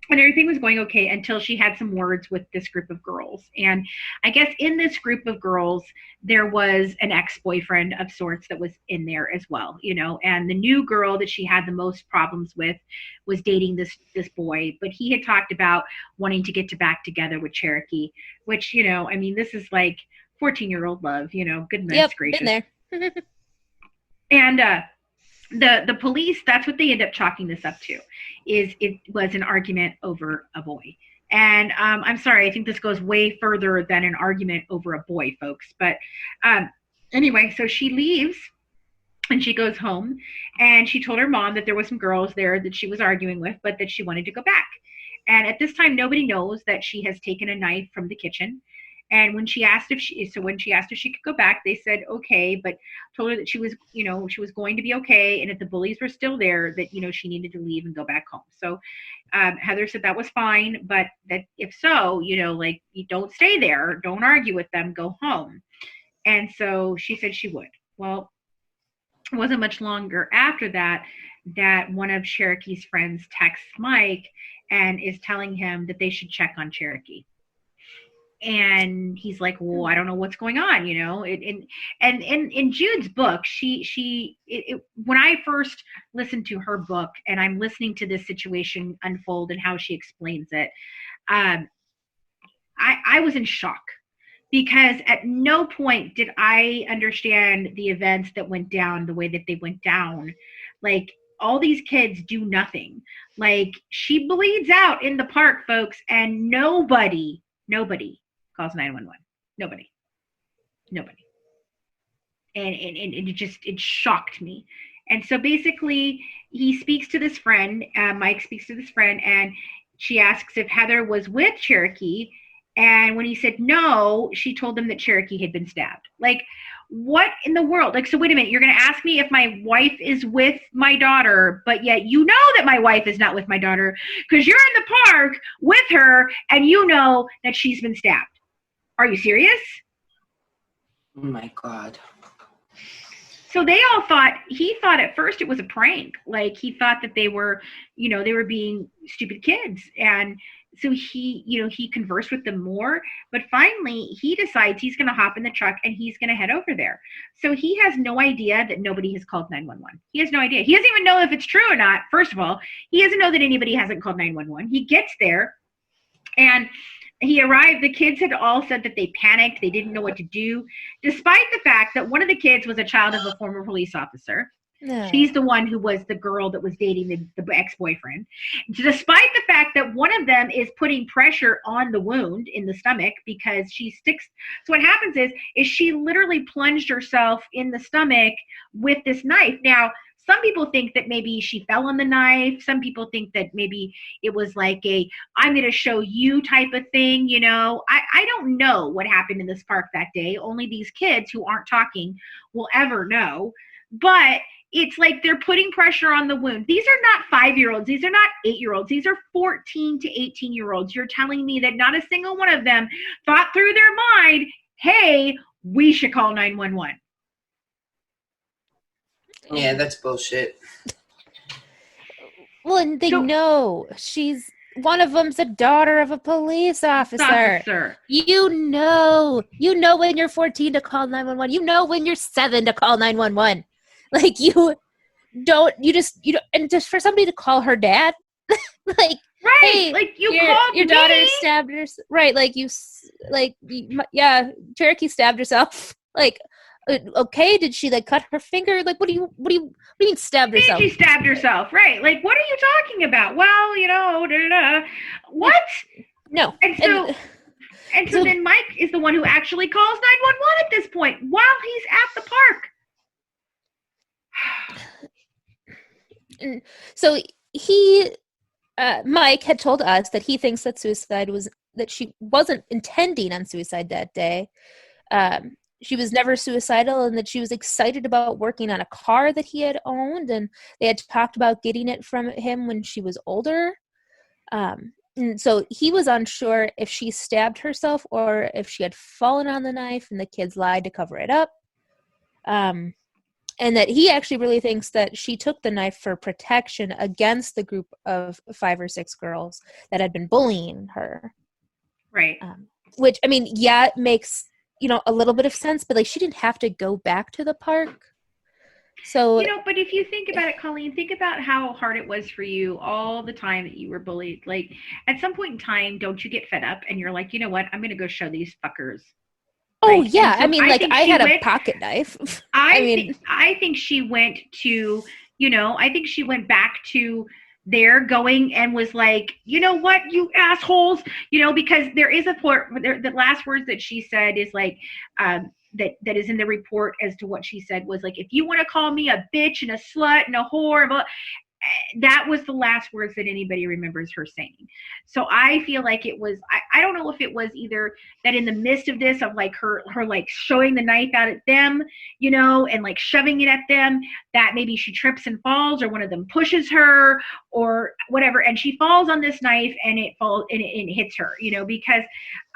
and everything was going okay until she had some words with this group of girls. And I guess in this group of girls, there was an ex-boyfriend of sorts that was in there as well, you know, and the new girl that she had the most problems with was dating this boy, but he had talked about wanting to get back together with Cherokee, which, you know, I mean, this is like 14-year-old love, you know, goodness gracious. Been there. And the police, that's what they end up chalking this up to, is it was an argument over a boy. And I'm sorry, I think this goes way further than an argument over a boy, folks. But anyway, so she leaves and she goes home, and she told her mom that there was some girls there that she was arguing with, but that she wanted to go back. And at this time, nobody knows that she has taken a knife from the kitchen. And when she asked if she could go back, they said okay, but told her that she was going to be okay, and if the bullies were still there, that, you know, she needed to leave and go back home. So Heather said that was fine, but that if so, you know, like, you don't stay there, don't argue with them, go home. And so she said she would. Well, it wasn't much longer after that one of Cherokee's friends texts Mike and is telling him that they should check on Cherokee. And he's like, well, I don't know what's going on, you know. And in Jude's book, when I first listened to her book, and I'm listening to this situation unfold and how she explains it, I was in shock, because at no point did I understand the events that went down the way that they went down. Like, all these kids do nothing. Like, she bleeds out in the park, folks, and nobody calls 911. Nobody. And it shocked me. And so basically, he speaks to this friend, Mike speaks to this friend, and she asks if Heather was with Cherokee. And when he said no, she told him that Cherokee had been stabbed. Like, what in the world? Like, so wait a minute, you're going to ask me if my wife is with my daughter, but yet you know that my wife is not with my daughter because you're in the park with her and you know that she's been stabbed. Are you serious? Oh my God. So he thought at first it was a prank. Like, he thought that they were being stupid kids. And so he conversed with them more, but finally he decides he's going to hop in the truck and he's going to head over there. So he has no idea that nobody has called 911. He has no idea. He doesn't even know if it's true or not. First of all, he doesn't know that anybody hasn't called 911. He gets there, and he arrived. The kids had all said that they panicked. They didn't know what to do, despite the fact that one of the kids was a child of a former police officer. No. She's the one who was the girl that was dating the ex-boyfriend. Despite the fact that one of them is putting pressure on the wound in the stomach because she sticks. So what happens is she literally plunged herself in the stomach with this knife. Now, some people think that maybe she fell on the knife. Some people think that maybe it was like I'm going to show you type of thing. You know, I don't know what happened in this park that day. Only these kids who aren't talking will ever know. But it's like they're putting pressure on the wound. These are not 5-year-olds. These are not 8-year-olds. These are 14 to 18-year-olds. You're telling me that not a single one of them thought through their mind, hey, we should call 911. Yeah, that's bullshit. Well, and they know one of them's a daughter of a police officer. You know when you're 14 to call 911. You know when you're 7 to call 911. Like and just for somebody to call her dad, like, right, hey, like you your called daughter me? stabbed her, right? Like Cherokee stabbed herself. Like, okay, did she like cut her finger? Like, what do you mean stabbed herself? She stabbed herself, right? Like, what are you talking about? Well, what? No, and so then Mike is the one who actually calls 911 at this point while he's at the park. So Mike had told us that he thinks that that she wasn't intending on suicide that day. She was never suicidal, and that she was excited about working on a car that he had owned, and they had talked about getting it from him when she was older. And so he was unsure if she stabbed herself or if she had fallen on the knife and the kids lied to cover it up. And that he actually really thinks that she took the knife for protection against the group of 5 or 6 girls that had been bullying her. Right. Which, I mean, yeah, it makes, a little bit of sense, but like she didn't have to go back to the park. So, but if you think about it, Colleen, think about how hard it was for you all the time that you were bullied. Like, at some point in time, don't you get fed up and you're like, you know what, I'm going to go show these fuckers. Oh, like, yeah. so I mean, like, I had a pocket knife. I think she went to, I think she went back to there going and was like, you know what, you assholes, because there is the last words that she said is like, that is in the report as to what she said was like, if you want to call me a bitch and a slut and a whore, that was the last words that anybody remembers her saying. So I feel like it was, I don't know if it was either that in the midst of this, of like her like showing the knife out at them, and like shoving it at them, that maybe she trips and falls, or one of them pushes her or whatever, and she falls on this knife and it falls and it hits her, because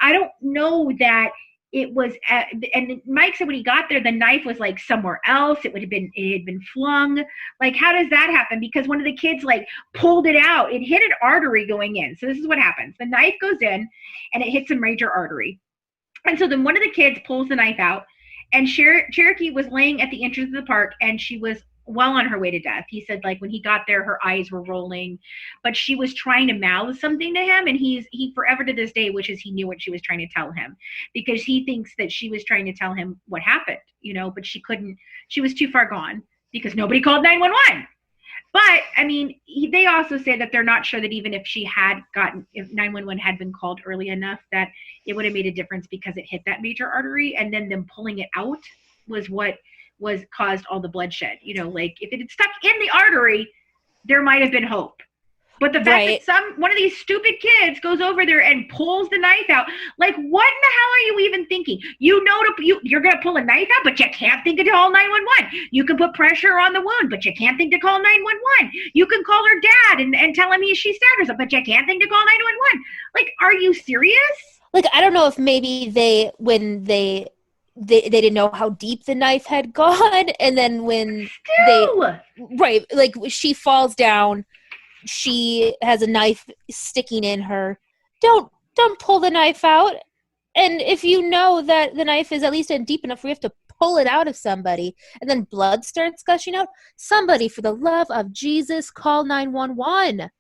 I don't know that it was, and Mike said when he got there, the knife was like somewhere else. It had been flung. Like, how does that happen? Because one of the kids like pulled it out. It hit an artery going in. So this is what happens. The knife goes in and it hits a major artery. And so then one of the kids pulls the knife out, and Cherokee was laying at the entrance of the park, and she was well on her way to death. He said, like, when he got there, her eyes were rolling, but she was trying to mouth something to him. And he forever to this day wishes he knew what she was trying to tell him, because he thinks that she was trying to tell him what happened, but she couldn't, she was too far gone because nobody called 911. But I mean, they also say that they're not sure that even if if 911 had been called early enough, that it would have made a difference, because it hit that major artery, and then them pulling it out was what caused all the bloodshed. Like, if it had stuck in the artery, there might have been hope. But the fact that one of these stupid kids goes over there and pulls the knife out, like, what in the hell are you even thinking? You're going to pull a knife out, but you can't think to call 911. You can put pressure on the wound, but you can't think to call 911. You can call her dad and tell him she stabbed herself, but you can't think to call 911. Like, are you serious? Like, I don't know if maybe they didn't know how deep the knife had gone, and then when like she falls down, she has a knife sticking in her. Don't pull the knife out. And if you know that the knife is at least deep enough, we have to pull it out of somebody, and then blood starts gushing out. Somebody, for the love of Jesus, call 911.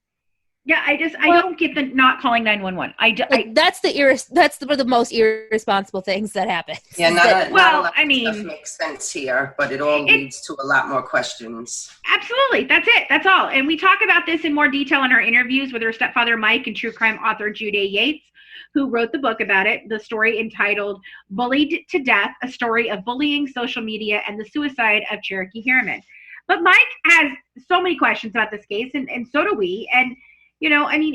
Yeah, I don't get the not calling 911. That's the most irresponsible things that happen. Yeah, not a lot I mean, stuff makes sense here, but it all leads to a lot more questions. Absolutely, that's it. That's all. And we talk about this in more detail in our interviews with her stepfather Mike and true crime author Jude A. Yates, who wrote the book about it. The story entitled "Bullied to Death: A Story of Bullying, Social Media, and the Suicide of Sherokee Harriman." But Mike has so many questions about this case, and so do we. And I mean,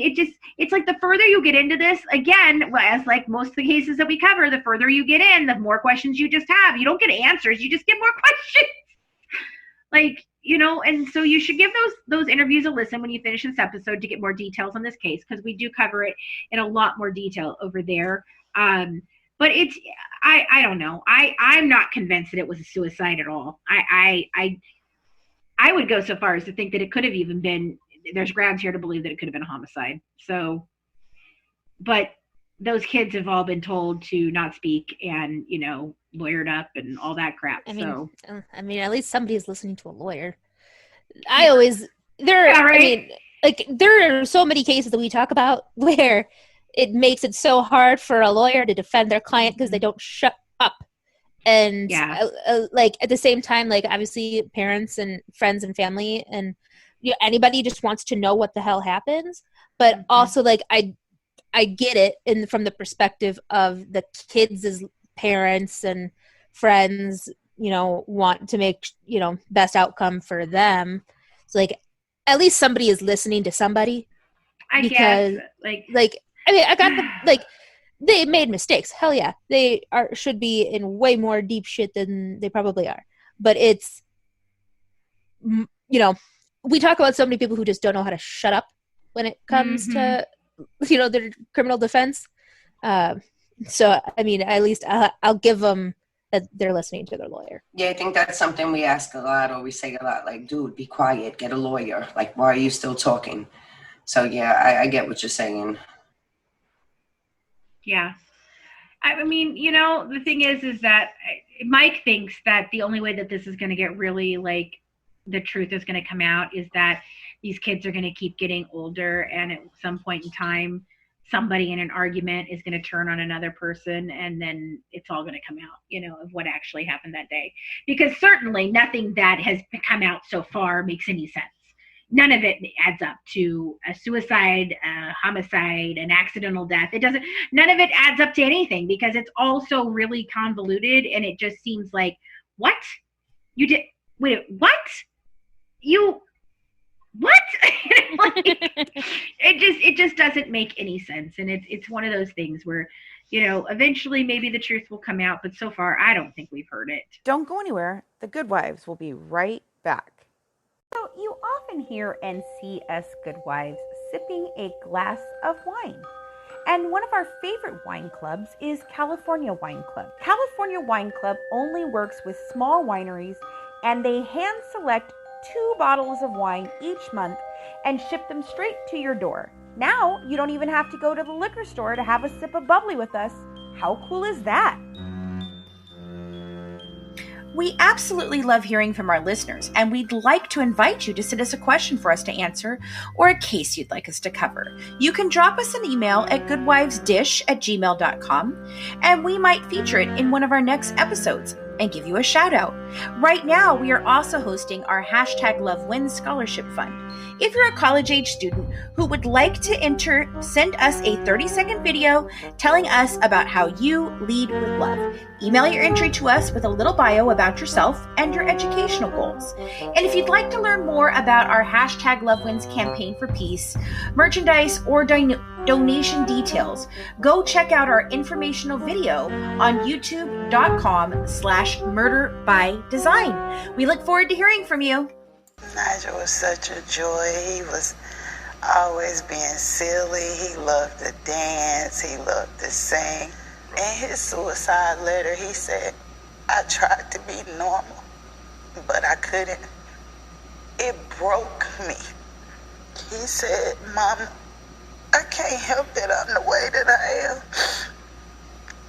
it's like the further you get into this, again, as like most of the cases that we cover, the further you get in, the more questions you just have. You don't get answers, you just get more questions. Like, and so you should give those interviews a listen when you finish this episode to get more details on this case, because we do cover it in a lot more detail over there. But I don't know. I'm not convinced that it was a suicide at all. I would go so far as to think that it could have even been there's grounds here to believe that it could have been a homicide. So, but those kids have all been told to not speak and, lawyered up and all that crap. I mean, at least somebody's listening to a lawyer. There are so many cases that we talk about where it makes it so hard for a lawyer to defend their client because they don't shut up. And at the same time, obviously parents and friends and family and anybody just wants to know what the hell happens. But also I get it from the perspective of the kids as parents and friends, want to make, best outcome for them. So at least somebody is listening to somebody. I got they made mistakes. Hell yeah. They should be in way more deep shit than they probably are. But it's, we talk about so many people who just don't know how to shut up when it comes to, their criminal defense. So, I mean, at least I'll give them that they're listening to their lawyer. Yeah, I think that's something we ask a lot, or we say a lot, dude, be quiet, get a lawyer. Why are you still talking? So, yeah, I get what you're saying. Yeah. I mean, the thing is that Mike thinks that the only way that this is going to get really, the truth is going to come out is that these kids are going to keep getting older, and at some point in time, somebody in an argument is going to turn on another person, and then it's all going to come out, of what actually happened that day. Because certainly nothing that has come out so far makes any sense. None of it adds up to a suicide, a homicide, an accidental death. None of it adds up to anything because it's all so really convoluted, and it just seems like, what? You did, wait, what? What? It just doesn't make any sense. And it's one of those things where, eventually maybe the truth will come out, but so far I don't think we've heard it. Don't go anywhere. The Good Wives will be right back. So you often hear and see us Good Wives sipping a glass of wine. And one of our favorite wine clubs is California Wine Club. California Wine Club only works with small wineries, and they hand select 2 bottles of wine each month and ship them straight to your door. Now, you don't even have to go to the liquor store to have a sip of bubbly with us. How cool is that? We absolutely love hearing from our listeners, and we'd like to invite you to send us a question for us to answer or a case you'd like us to cover. You can drop us an email at goodwivesdish@gmail.com, and we might feature it in one of our next episodes and give you a shout out. Right now, we are also hosting our #LoveWins Scholarship Fund. If you're a college-age student who would like to enter, send us a 30-second video telling us about how you lead with love. Email your entry to us with a little bio about yourself and your educational goals. And if you'd like to learn more about our #LoveWins campaign for peace, merchandise, or donation details, go check out our informational video on youtube.com/murderbydesign. We look forward to hearing from you. Nigel was such a joy. He was always being silly. He loved to dance. He loved to sing. In his suicide letter, he said, I tried to be normal, but I couldn't. It broke me. He said, Mama, I can't help that I'm the way that I am.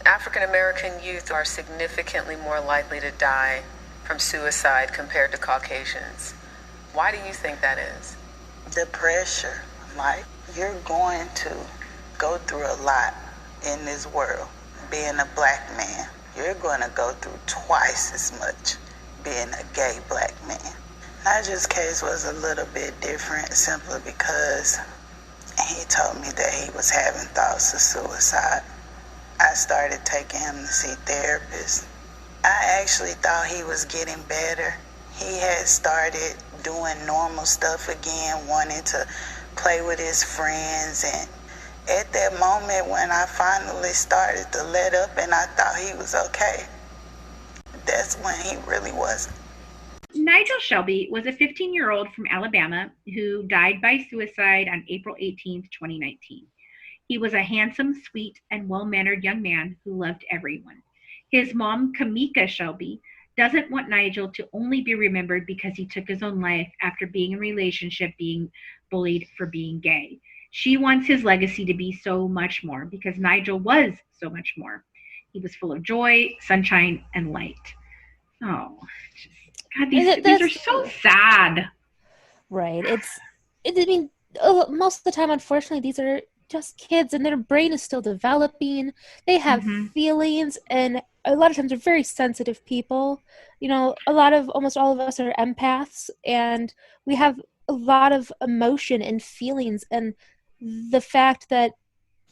African American youth are significantly more likely to die from suicide compared to Caucasians. Why do you think that is? The pressure. Like, you're going to go through a lot in this world being a black man. You're going to go through twice as much being a gay black man. Nigel's case was a little bit different simply because he told me that he was having thoughts of suicide. I started taking him to see therapists. I actually thought he was getting better. He had started doing normal stuff again, wanting to play with his friends. And at that moment when I finally started to let up and I thought he was okay, that's when he really wasn't. Nigel Shelby was a 15-year-old from Alabama who died by suicide on April 18th, 2019. He was a handsome, sweet, and well-mannered young man who loved everyone. His mom, Kamika Shelby, doesn't want Nigel to only be remembered because he took his own life after being in a relationship, being bullied for being gay. She wants his legacy to be so much more because Nigel was so much more. He was full of joy, sunshine, and light. Oh, God, these are so sad. Right. I mean, most of the time, unfortunately, these are just kids and their brain is still developing. They have feelings, and a lot of times they're very sensitive people. You know, almost all of us are empaths, and we have a lot of emotion and feelings. And the fact that,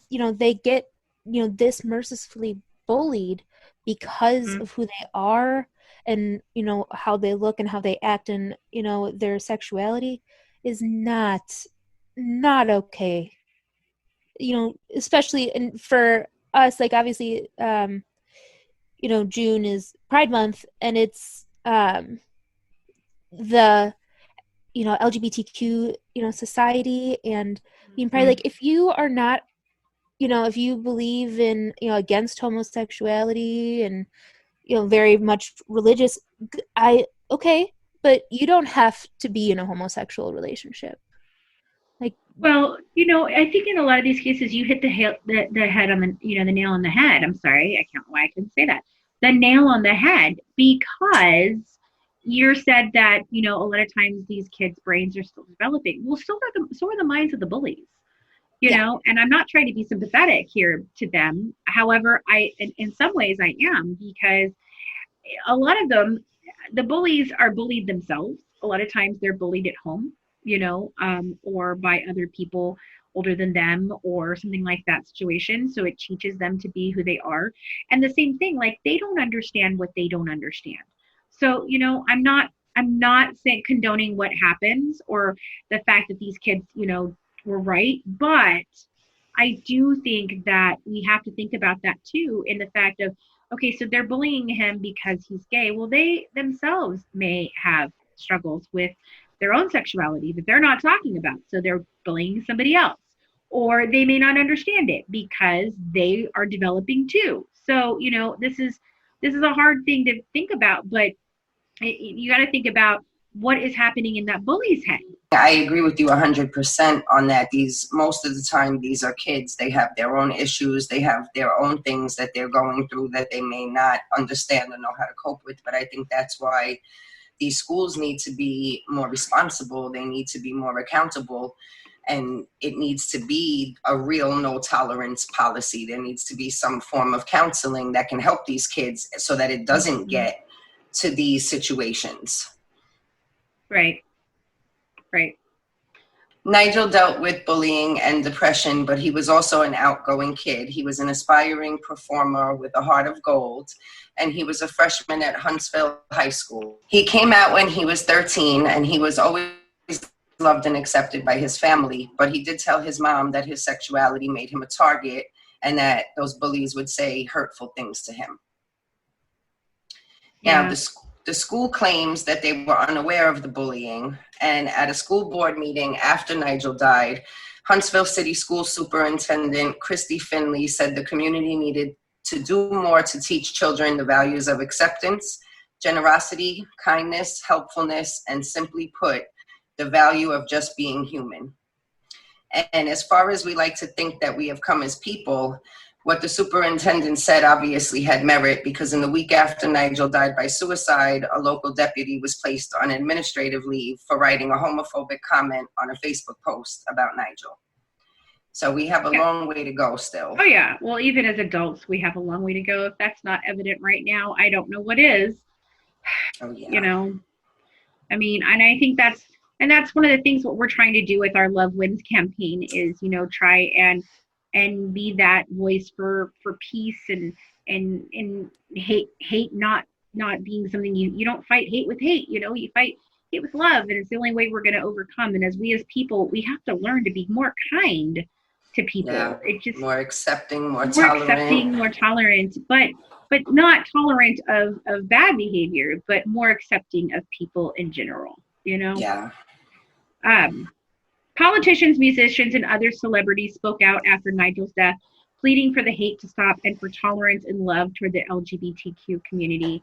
you know, they get, you know, this mercifully bullied because of who they are and, you know, how they look and how they act and, you know, their sexuality is not okay. You know, especially for us, like obviously, you know, June is Pride Month, and it's the, you know, LGBTQ, you know, society, and being Pride. Like, if you are not, you know, if you believe in, you know, against homosexuality and, you know, very much religious, okay, but you don't have to be in a homosexual relationship. Like, well, you know, I think in a lot of these cases, you hit the head on the, you know, the nail on the head. I'm sorry, I can't why I couldn't say that. The nail on the head, because you said that, you know, a lot of times these kids' brains are still developing. Well, so are the minds of the bullies, you know. And I'm not trying to be sympathetic here to them. However, in some ways I am, because a lot of them, the bullies are bullied themselves. A lot of times they're bullied at home, you know, or by other people older than them or something like that situation. So it teaches them to be who they are. And the same thing, like, they don't understand what they don't understand. So, you know, I'm not saying condoning what happens or the fact that these kids, you know, were right, but I do think that we have to think about that too, in the fact of, okay, so they're bullying him because he's gay. Well, they themselves may have struggles with their own sexuality that they're not talking about. So they're bullying somebody else. Or they may not understand it because they are developing too. So, you know, this is a hard thing to think about, but you got to think about what is happening in that bully's head. I agree with you 100% on that. Most of the time, these are kids. They have their own issues. They have their own things that they're going through that they may not understand or know how to cope with. But I think that's why these schools need to be more responsible. They need to be more accountable. And it needs to be a real no tolerance policy. There needs to be some form of counseling that can help these kids so that it doesn't get to these situations. Right. Nigel dealt with bullying and depression, but he was also an outgoing kid. He was an aspiring performer with a heart of gold, and he was a freshman at Huntsville High School. He came out when he was 13, and he was always loved and accepted by his family, but he did tell his mom that his sexuality made him a target and that those bullies would say hurtful things to him. Yeah. Now, the school claims that they were unaware of the bullying, and at a school board meeting after Nigel died, Huntsville City School Superintendent Christy Finley said the community needed to do more to teach children the values of acceptance, generosity, kindness, helpfulness, and simply put, the value of just being human. And as far as we like to think that we have come as people, what the superintendent said obviously had merit, because in the week after Nigel died by suicide, a local deputy was placed on administrative leave for writing a homophobic comment on a Facebook post about Nigel. So we have a long way to go still. Oh yeah. Well, even as adults, we have a long way to go. If that's not evident right now, I don't know what is. Oh yeah. You know, I mean, and I think that's one of the things what we're trying to do with our Love Wins campaign is, you know, try and be that voice for peace and hate not being something you don't fight hate with hate, you know, you fight hate with love, and it's the only way we're going to overcome. And as people, we have to learn to be more kind to people. Yeah, it just more accepting, more tolerant, but not tolerant of bad behavior, but more accepting of people in general, you know? Yeah. Politicians, musicians, and other celebrities spoke out after Nigel's death, pleading for the hate to stop and for tolerance and love toward the LGBTQ community.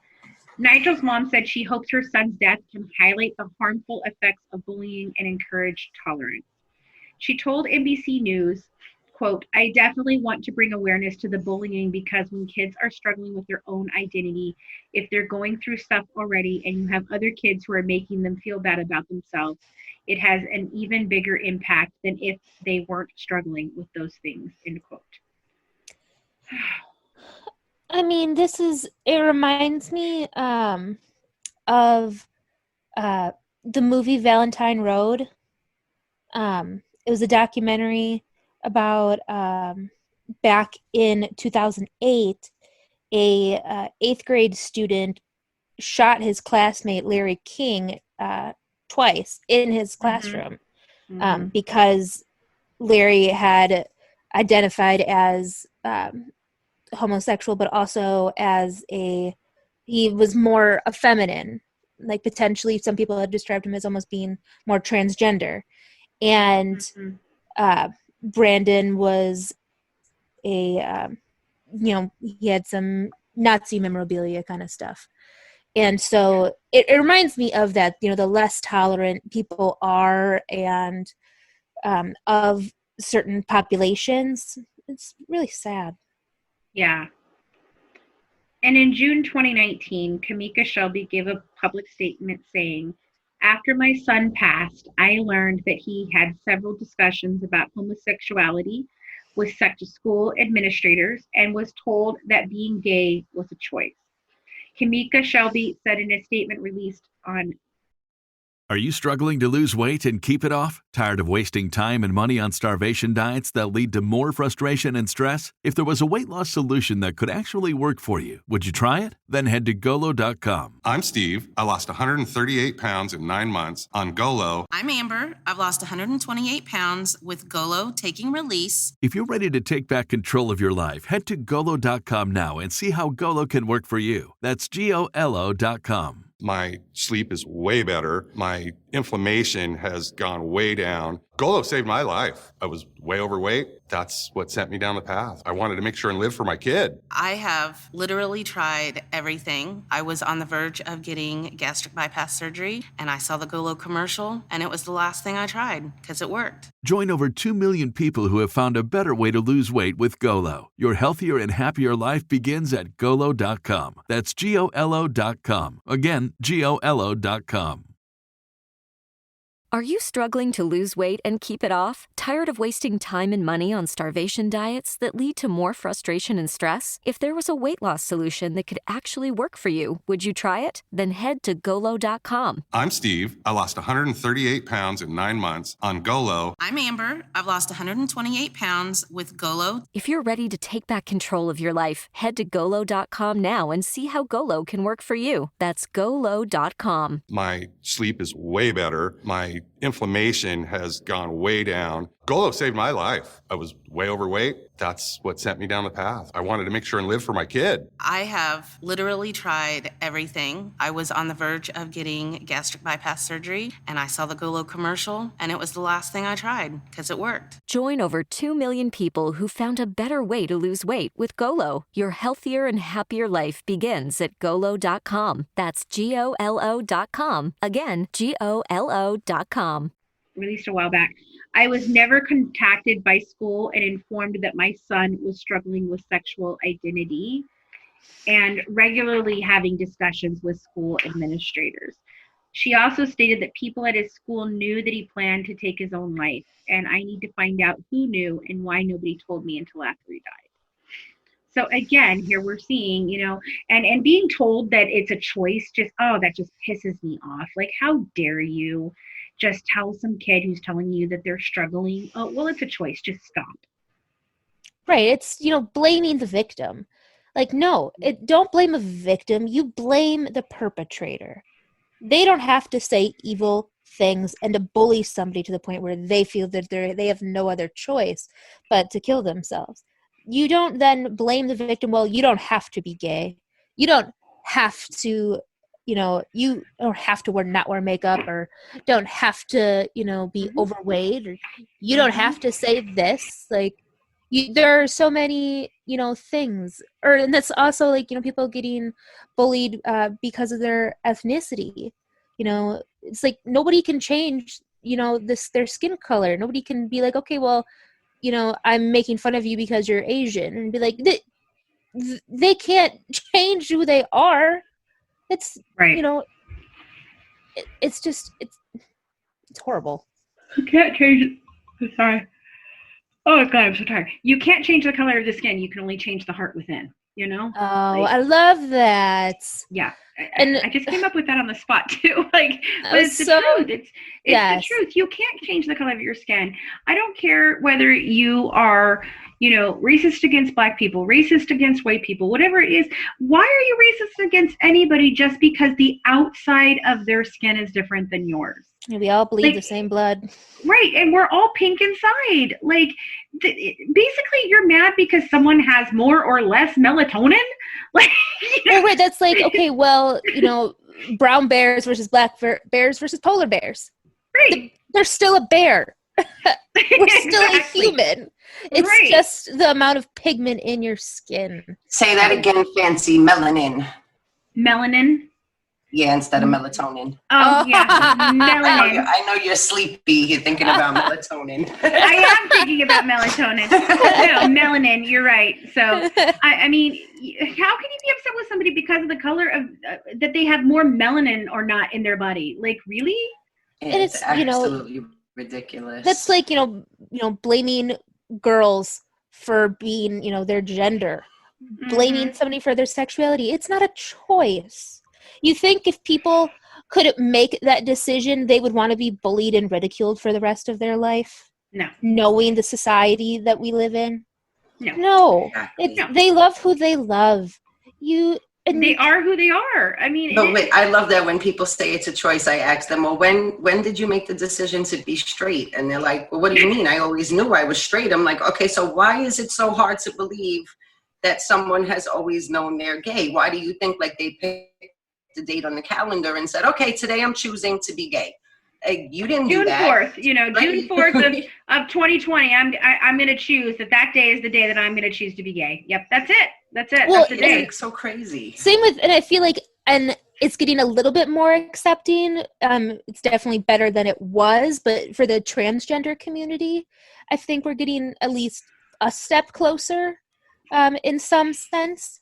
Nigel's mom said she hopes her son's death can highlight the harmful effects of bullying and encourage tolerance. She told NBC News, quote, "I definitely want to bring awareness to the bullying because when kids are struggling with their own identity, if they're going through stuff already and you have other kids who are making them feel bad about themselves, it has an even bigger impact than if they weren't struggling with those things," end quote. I mean, it reminds me of the movie Valentine Road. It was a documentary about back in 2008, a eighth grade student shot his classmate Larry King twice in his classroom because Larry had identified as homosexual, but also as he was more feminine. Like potentially some people had described him as almost being more transgender. And Brandon was he had some Nazi memorabilia kind of stuff. And so it reminds me of that, the less tolerant people are and of certain populations. It's really sad. Yeah. And in June 2019, Kamika Shelby gave a public statement saying, "After my son passed, I learned that he had several discussions about homosexuality with such school administrators and was told that being gay was a choice." Kamika Shelby said in a statement released on Are you struggling to lose weight and keep it off? Tired of wasting time and money on starvation diets that lead to more frustration and stress? If there was a weight loss solution that could actually work for you, would you try it? Then head to Golo.com. I'm Steve. I lost 138 pounds in 9 months on Golo. I'm Amber. I've lost 128 pounds with Golo taking release. If you're ready to take back control of your life, head to Golo.com now and see how Golo can work for you. That's GOLO.com. My sleep is way better. My inflammation has gone way down. Golo saved my life. I was way overweight. That's what sent me down the path. I wanted to make sure and live for my kid. I have literally tried everything. I was on the verge of getting gastric bypass surgery, and I saw the Golo commercial, and it was the last thing I tried because it worked. Join over 2 million people who have found a better way to lose weight with Golo. Your healthier and happier life begins at Golo.com. That's GOLO.com. Again, GOLO.com. Are you struggling to lose weight and keep it off? Tired of wasting time and money on starvation diets that lead to more frustration and stress? If there was a weight loss solution that could actually work for you, would you try it? Then head to Golo.com. I'm Steve. I lost 138 pounds in 9 months on Golo. I'm Amber. I've lost 128 pounds with Golo. If you're ready to take back control of your life, head to Golo.com now and see how Golo can work for you. That's Golo.com. My sleep is way better. My inflammation has gone way down. Golo saved my life. I was way overweight. That's what sent me down the path. I wanted to make sure and live for my kid. I have literally tried everything. I was on the verge of getting gastric bypass surgery, and I saw the Golo commercial, and it was the last thing I tried because it worked. Join over 2 million people who found a better way to lose weight with Golo. Your healthier and happier life begins at Golo.com. That's GOLO.com. Again, GOLO.com. Released a while back. "I was never contacted by school and informed that my son was struggling with sexual identity and regularly having discussions with school administrators." She also stated that people at his school knew that he planned to take his own life, and I need to find out who knew and why nobody told me until after he died. So again, here we're seeing, and being told that it's a choice, that just pisses me off. Like, how dare you just tell some kid who's telling you that they're struggling, "Oh, well, it's a choice, just stop." Right. It's, blaming the victim. Like, no, don't blame a victim. You blame the perpetrator. They don't have to say evil things and to bully somebody to the point where they feel that they have no other choice but to kill themselves. You don't then blame the victim. Well, you don't have to be gay. You don't have to, you don't have to not wear makeup, or don't have to, be overweight, or you don't have to say this. Like, there are so many, things, and that's also like, people getting bullied because of their ethnicity. It's like nobody can change, their skin color. Nobody can be like, okay, well, I'm making fun of you because you're Asian, and be like, they can't change who they are. It's right. It's just it's horrible. You can't change. Sorry. Oh God, I'm so tired. You can't change the color of the skin. You can only change the heart within. Oh, I love that. Yeah. And I just came up with that on the spot too. But it's the truth. It's yes. the truth. You can't change the color of your skin. I don't care whether you are, racist against Black people, racist against white people, whatever it is. Why are you racist against anybody just because the outside of their skin is different than yours? We all bleed the same blood. Right, and we're all pink inside. Basically, you're mad because someone has more or less melatonin? Right, that's like, okay, well, brown bears versus black bears versus polar bears. Right. They're still a bear. We're still a human. It's just the amount of pigment in your skin. Say that again, fancy. Melanin. Melanin? Yeah, instead of melatonin. Oh, yeah. Melanin. I know you're sleepy. You're thinking about melatonin. I am thinking about melatonin. No, melanin. You're right. So, I mean, how can you be upset with somebody because of the color of that they have more melanin or not in their body? Like, really? It's absolutely ridiculous. That's like, blaming girls for being, their gender. Blaming somebody for their sexuality. It's not a choice. You think if people could make that decision, they would want to be bullied and ridiculed for the rest of their life? No. Knowing the society that we live in? No. No. They love who they love. They are who they are. I mean, but wait, I love that when people say it's a choice, I ask them, well, when did you make the decision to be straight? And they're like, well, what do you mean? I always knew I was straight. I'm like, okay, so why is it so hard to believe that someone has always known they're gay? Why do you think like they picked the date on the calendar and said, okay, today I'm choosing to be gay? You didn't do that. June 4th of 2020, I'm going to choose that day is the day that I'm going to choose to be gay. Yep, that's it. That's it. Well, that's the day. It's so crazy. Same with, and I feel like, and it's getting a little bit more accepting. It's definitely better than it was, but for the transgender community, I think we're getting at least a step closer in some sense.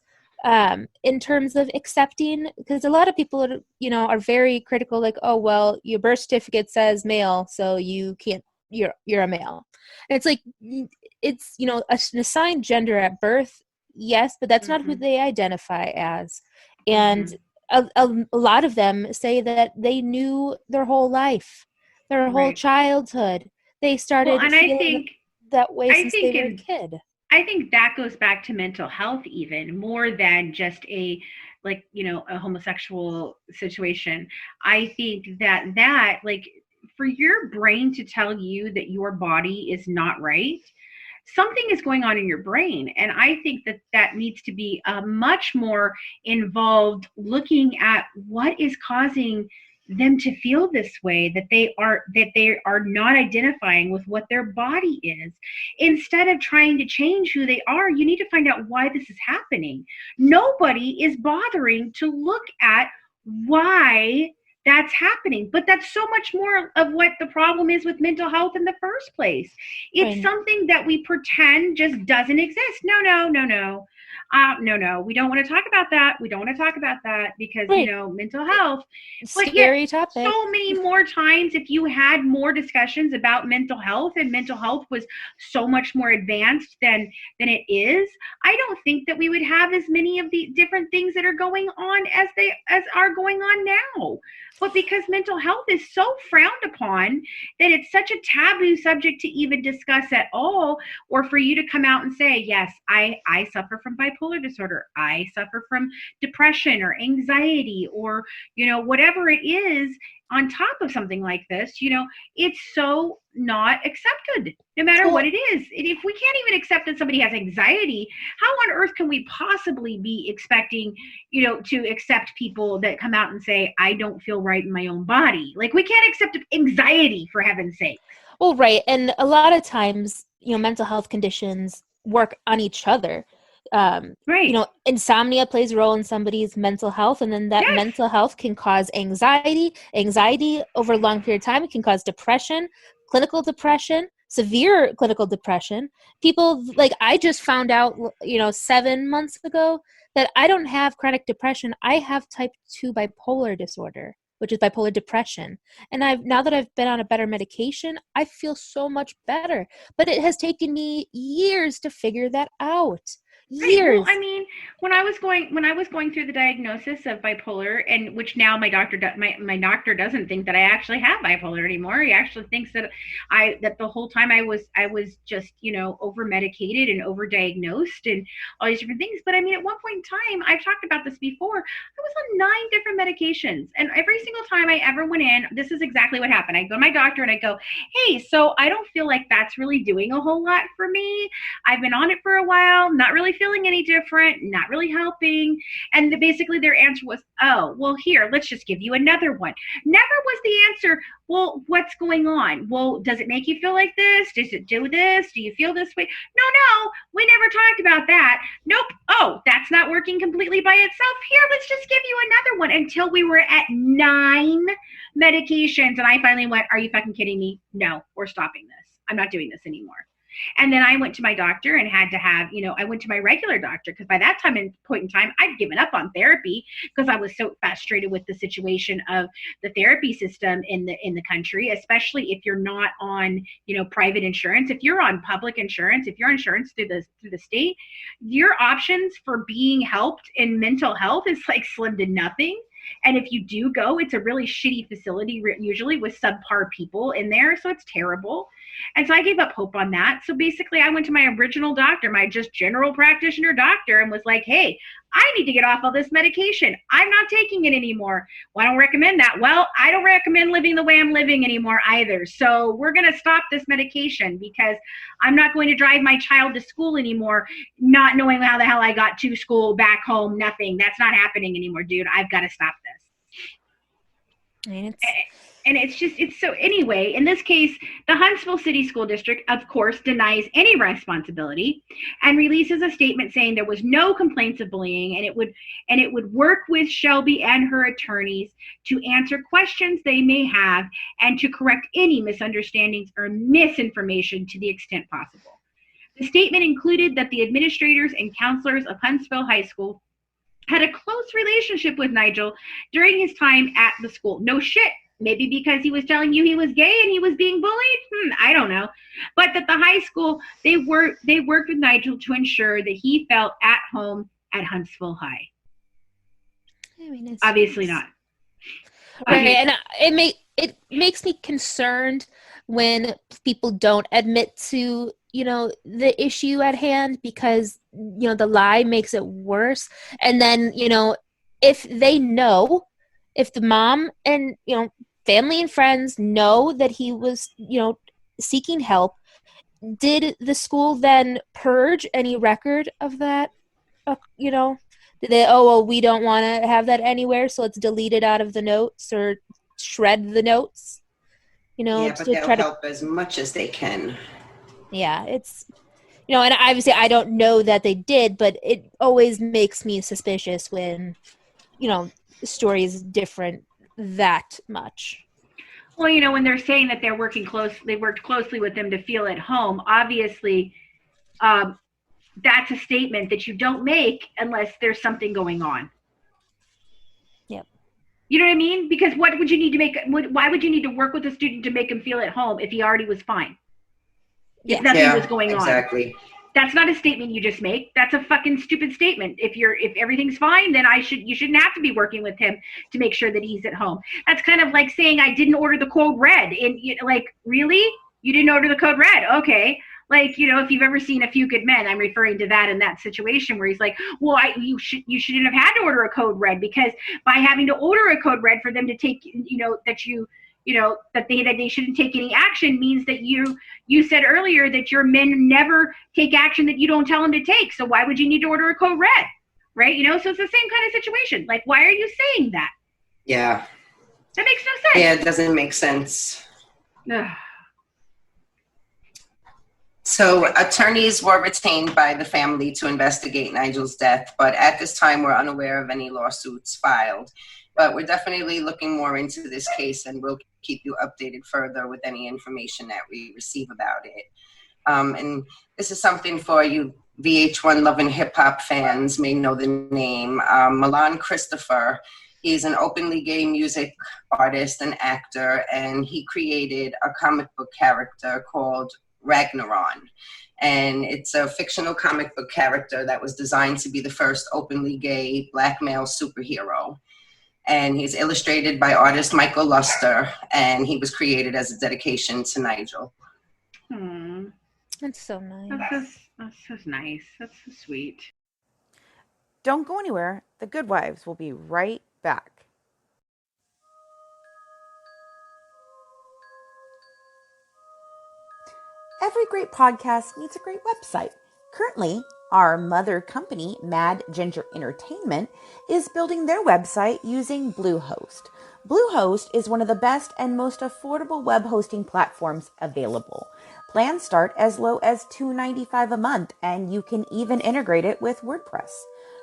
In terms of accepting, because a lot of people are very critical, like, oh, well, your birth certificate says male, so you can't, you're a male. And it's like, it's an assigned gender at birth, yes, but that's not who they identify as. And a lot of them say that they knew their whole life, their whole childhood, they started feeling that way since they were a kid. I think that goes back to mental health even more than just a homosexual situation. I think that like for your brain to tell you that your body is not right, something is going on in your brain. And I think that needs to be much more involved looking at what is causing them to feel this way, that they are not identifying with what their body is. Instead of trying to change who they are, you need to find out why this is happening. Nobody is bothering to look at why that's happening, but that's so much more of what the problem is with mental health in the first place. It's something that we pretend just doesn't exist. No, we don't want to talk about that. We don't want to talk about that because, mental health. Scary topic. So many more times, if you had more discussions about mental health and mental health was so much more advanced than it is, I don't think that we would have as many of the different things that are going on as are going on now. But because mental health is so frowned upon that it's such a taboo subject to even discuss at all, or for you to come out and say, yes, I suffer from bipolar disorder, I suffer from depression or anxiety or, whatever it is on top of something like this, it's so not accepted, no matter what it is. If we can't even accept that somebody has anxiety, how on earth can we possibly be expecting, to accept people that come out and say, I don't feel right in my own body? Like, we can't accept anxiety, for heaven's sake. Well, right. And a lot of times, mental health conditions work on each other. Right. You know, insomnia plays a role in somebody's mental health, and then that mental health can cause anxiety over a long period of time. It can cause depression, clinical depression, severe clinical depression. People, like, I just found out, you know, 7 months ago that I don't have chronic depression. I have type 2 bipolar disorder, which is bipolar depression. And now that I've been on a better medication, I feel so much better. But it has taken me years to figure that out. Years. Well, I mean, when I was going through the diagnosis of bipolar, and which now my doctor doesn't think that I actually have bipolar anymore. He actually thinks that the whole time I was just, you know, over medicated and over diagnosed and all these different things. But I mean, at one point in time, I've talked about this before, I was on 9 different medications, and every single time I ever went in, this is exactly what happened. I go to my doctor and I go, hey, so I don't feel like that's really doing a whole lot for me. I've been on it for a while, not really feeling any different, not really helping. And basically their answer was, oh, well, here, let's just give you another one. Never was the answer, well, what's going on? Well, does it make you feel like this? Does it do this? Do you feel this way? No, we never talked about that. Nope. Oh, that's not working completely by itself. Here, let's just give you another one, until we were at 9 medications. And I finally went, are you fucking kidding me? No, we're stopping this. I'm not doing this anymore. And then I went to my doctor and had to have, you know, I went to my regular doctor, because by that point in time, I'd given up on therapy because I was so frustrated with the situation of the therapy system in the country, especially if you're not on, you know, private insurance. If you're on public insurance, if you're insurance through the state, your options for being helped in mental health is like slim to nothing. And if you do go, it's a really shitty facility, usually with subpar people in there. So it's terrible. And so I gave up hope on that. So basically I went to my original doctor, my just general practitioner doctor, and was like, hey, I need to get off all this medication. I'm not taking it anymore. Well, I don't recommend that. Well, I don't recommend living the way I'm living anymore either. So we're going to stop this medication, because I'm not going to drive my child to school anymore, not knowing how the hell I got to school, back home, nothing. That's not happening anymore, dude. I've got to stop this. And it's so anyway, in this case, the Huntsville City School District, of course, denies any responsibility and releases a statement saying there was no complaints of bullying, and it would work with Shelby and her attorneys to answer questions they may have and to correct any misunderstandings or misinformation to the extent possible. The statement included that the administrators and counselors of Huntsville High School had a close relationship with Nigel during his time at the school. No shit. Maybe because he was telling you he was gay and he was being bullied? I don't know. But that the high school, they worked with Nigel to ensure that he felt at home at Huntsville High. I mean, obviously not. Right, and it makes me concerned when people don't admit to, you know, the issue at hand, because, you know, the lie makes it worse. And then, you know, if the mom and, you know, family and friends know that he was, you know, seeking help, did the school then purge any record of that? You know, did they, oh, well, we don't want to have that anywhere, so let's delete it out of the notes or shred the notes? You know, yeah, but they'll help as much as they can. Yeah, it's, you know, and obviously I don't know that they did, but it always makes me suspicious when, you know, the story is different that much. Well, you know, when they're saying that they worked closely with them to feel at home, obviously that's a statement that you don't make unless there's something going on. Yep. You know what I mean? Because why would you need to work with a student to make him feel at home if he already was fine? If nothing was going on. Exactly. That's not a statement you just make. That's a fucking stupid statement. If everything's fine, then you shouldn't have to be working with him to make sure that he's at home. That's kind of like saying I didn't order the code red. Like, really? You didn't order the code red? Okay. Like, you know, if you've ever seen A Few Good Men, I'm referring to that in that situation where he's like, well, you shouldn't have had to order a code red, because by having to order a code red for them to take, you know, that they shouldn't take any action means that you said earlier that your men never take action that you don't tell them to take. So why would you need to order a code red? Right? You know, so it's the same kind of situation. Like, why are you saying that? Yeah. That makes no sense. Yeah, it doesn't make sense. So attorneys were retained by the family to investigate Nigel's death, but at this time we're unaware of any lawsuits filed. But we're definitely looking more into this case, and we'll keep you updated further with any information that we receive about it. And this is something for you VH1 Love and Hip Hop fans may know the name. Milan Christopher. He's an openly gay music artist and actor, and he created a comic book character called Ragnaron. And it's a fictional comic book character that was designed to be the first openly gay black male superhero. And he's illustrated by artist Michael Luster, and he was created as a dedication to Nigel. That's so nice. That's so nice. That's so sweet. Don't go anywhere. The Good Wives will be right back. Every great podcast needs a great website. Currently, our mother company, Mad Ginger Entertainment, is building their website using Bluehost. Bluehost is one of the best and most affordable web hosting platforms available. Plans start as low as $2.95 a month, and you can even integrate it with WordPress.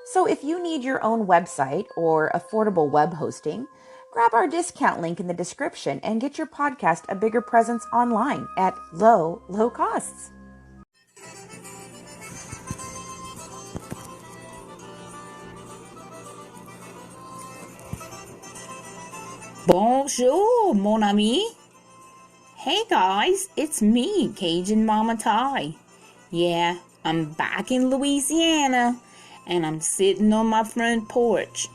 So if you need your own website or affordable web hosting, grab our discount link in the description and get your podcast a bigger presence online at low costs. Bonjour, mon ami. Hey guys, it's me, Cajun Mama Ty. Yeah, I'm back in Louisiana, and I'm sitting on my front porch,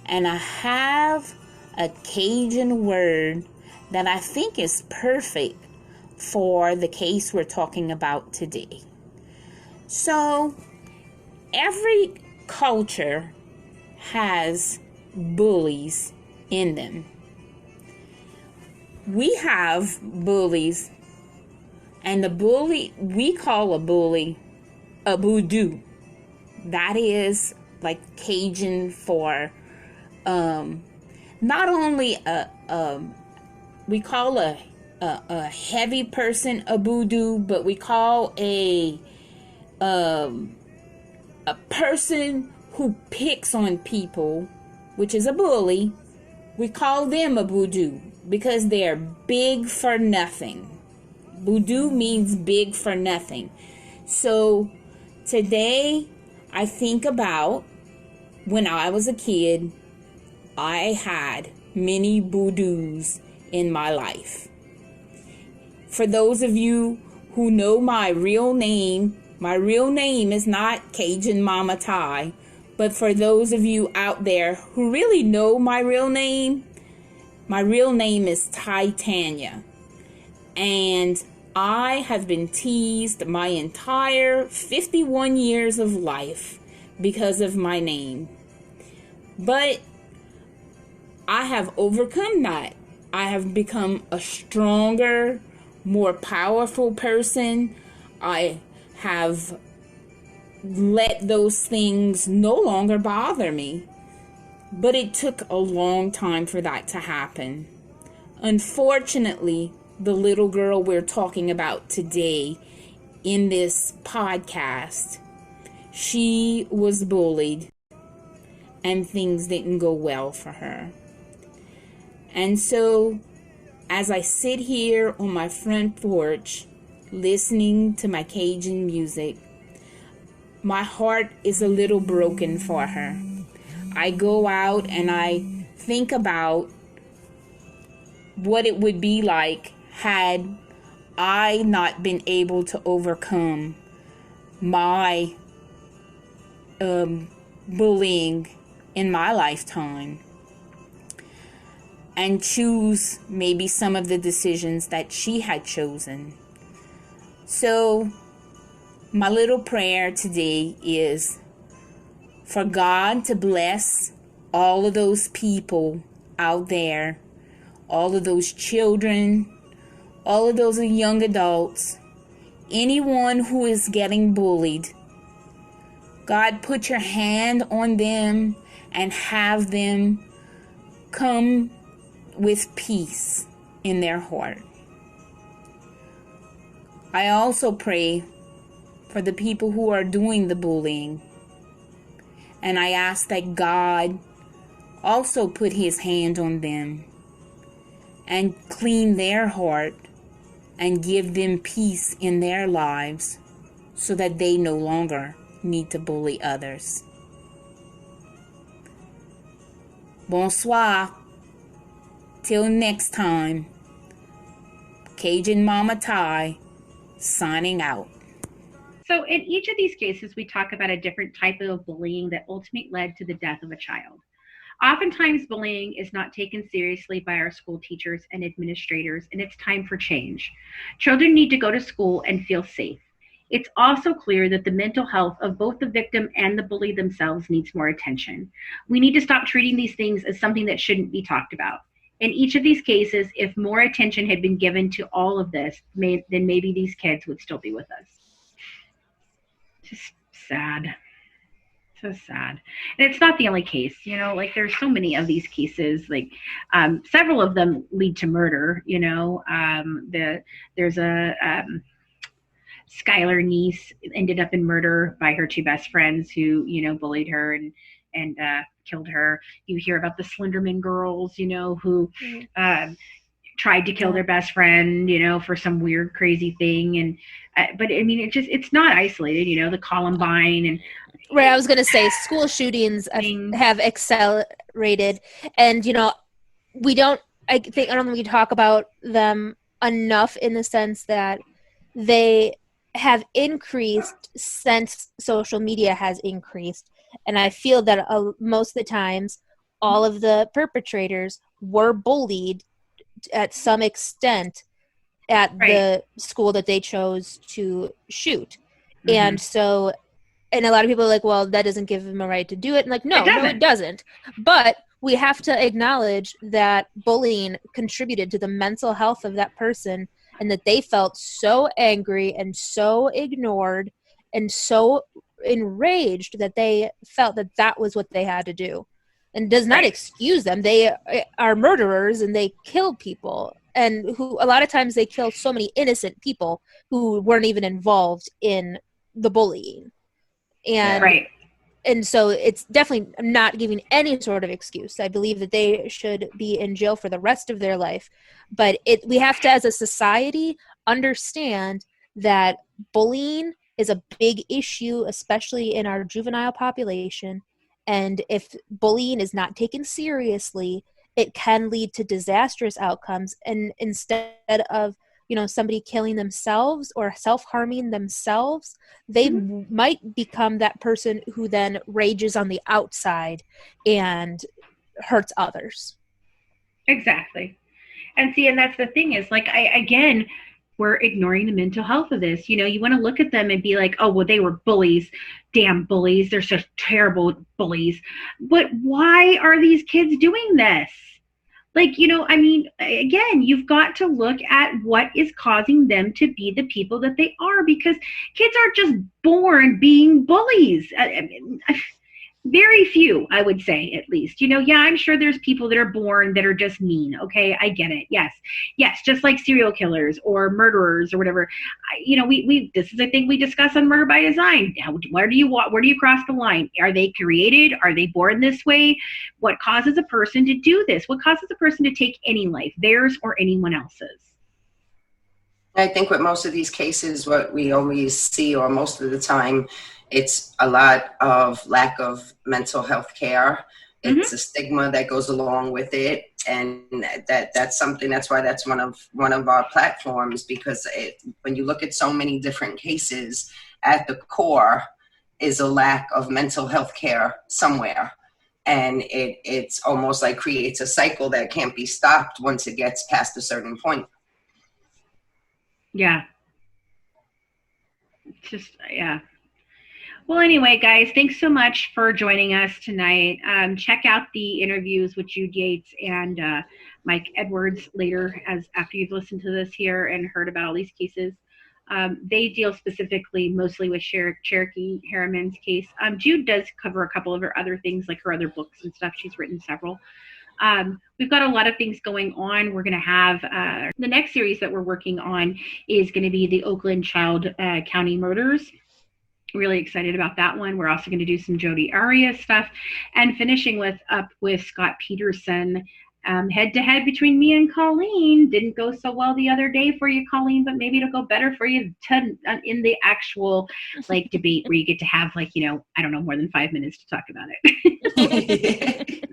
and I have a Cajun word that I think is perfect for the case we're talking about today. So, every culture has bullies in them. We have bullies, and the bully, we call a bully a voodoo. That is like Cajun for not only we call a heavy person a voodoo, but we call a person who picks on people, which is a bully, we call them a voodoo because they're big for nothing. Voodoo means big for nothing. So today I think about when I was a kid, I had many voodoos in my life. For those of you who know my real name is not Cajun Mama Ty, but for those of you out there who really know my real name is Titania. And I have been teased my entire 51 years of life because of my name. But I have overcome that. I have become a stronger, more powerful person. I have let those things no longer bother me. But it took a long time for that to happen. Unfortunately, the little girl we're talking about today in this podcast, she was bullied and things didn't go well for her. And so, as I sit here on my front porch listening to my Cajun music, my heart is a little broken for her. I go out and I think about what it would be like had I not been able to overcome my bullying in my lifetime and choose maybe some of the decisions that she had chosen. So my little prayer today is for God to bless all of those people out there, all of those children, all of those young adults, anyone who is getting bullied. God, put your hand on them and have them come with peace in their heart. I also pray for the people who are doing the bullying. And I ask that God also put his hand on them and clean their heart and give them peace in their lives so that they no longer need to bully others. Bonsoir. Till next time. Cajun Mama Ty signing out. So in each of these cases, we talk about a different type of bullying that ultimately led to the death of a child. Oftentimes, bullying is not taken seriously by our school teachers and administrators, and it's time for change. Children need to go to school and feel safe. It's also clear that the mental health of both the victim and the bully themselves needs more attention. We need to stop treating these things as something that shouldn't be talked about. In each of these cases, if more attention had been given to all of this, then maybe these kids would still be with us. Just sad. So sad. And it's not the only case, like there's so many of these cases, like several of them lead to murder, there's a Skylar niece ended up in murder by her two best friends who, bullied her and killed her. You hear about the Slenderman girls, who tried to kill their best friend, for some weird, crazy thing. And, but I mean, it's not isolated, the Columbine and. Right. I was going to say school shootings have accelerated and, I don't think we talk about them enough in the sense that they have increased since social media has increased. And I feel that most of the times all of the perpetrators were bullied at some extent at the school that they chose to shoot. Mm-hmm. And so, and a lot of people are like, well, that doesn't give them a right to do it. And like, no, it doesn't. But we have to acknowledge that bullying contributed to the mental health of that person and that they felt so angry and so ignored and so enraged that they felt that that was what they had to do. And does not excuse them. They are murderers and they kill people. And who a lot of times they kill so many innocent people who weren't even involved in the bullying. And and so it's definitely not giving any sort of excuse. I believe that they should be in jail for the rest of their life. But we have to, as a society, understand that bullying is a big issue, especially in our juvenile population. And if bullying is not taken seriously, it can lead to disastrous outcomes. And instead of somebody killing themselves or self-harming themselves, they might become that person who then rages on the outside and hurts others. Exactly. And see, and that's the thing is like, we're ignoring the mental health of this. You want to look at them and be like, oh, well, they were bullies. Damn bullies. They're such terrible bullies. But why are these kids doing this? Like, again, you've got to look at what is causing them to be the people that they are, because kids aren't just born being bullies. Very few, I would say, at least. I'm sure there's people that are born that are just mean. Okay, I get it. Yes, just like serial killers or murderers or whatever. This is a thing we discuss on Murder by Design. Where do you cross the line? Are they created? Are they born this way? What causes a person to do this? What causes a person to take any life, theirs or anyone else's? I think with most of these cases, what we always see, or most of the time, it's a lot of lack of mental health care. It's a stigma that goes along with it. And that's something, that's why that's one of our platforms, because when you look at so many different cases, at the core is a lack of mental health care somewhere. And it's almost like creates a cycle that can't be stopped once it gets past a certain point. Yeah. Well, anyway, guys, thanks so much for joining us tonight. Check out the interviews with Jude Yates and Mike Edwards later, after you've listened to this here and heard about all these cases. They deal specifically mostly with Sherokee Harriman's case. Jude does cover a couple of her other things, like her other books and stuff. She's written several. We've got a lot of things going on. We're going to have the next series that we're working on is going to be the Oakland Child County Murders. Really excited about that one. We're also going to do some Jodi Arias stuff, and finishing up with Scott Peterson. Head to head between me and Colleen. Didn't go so well the other day for you, Colleen, but maybe it'll go better for you in the actual like debate where you get to have like, you know, I don't know, more than 5 minutes to talk about it.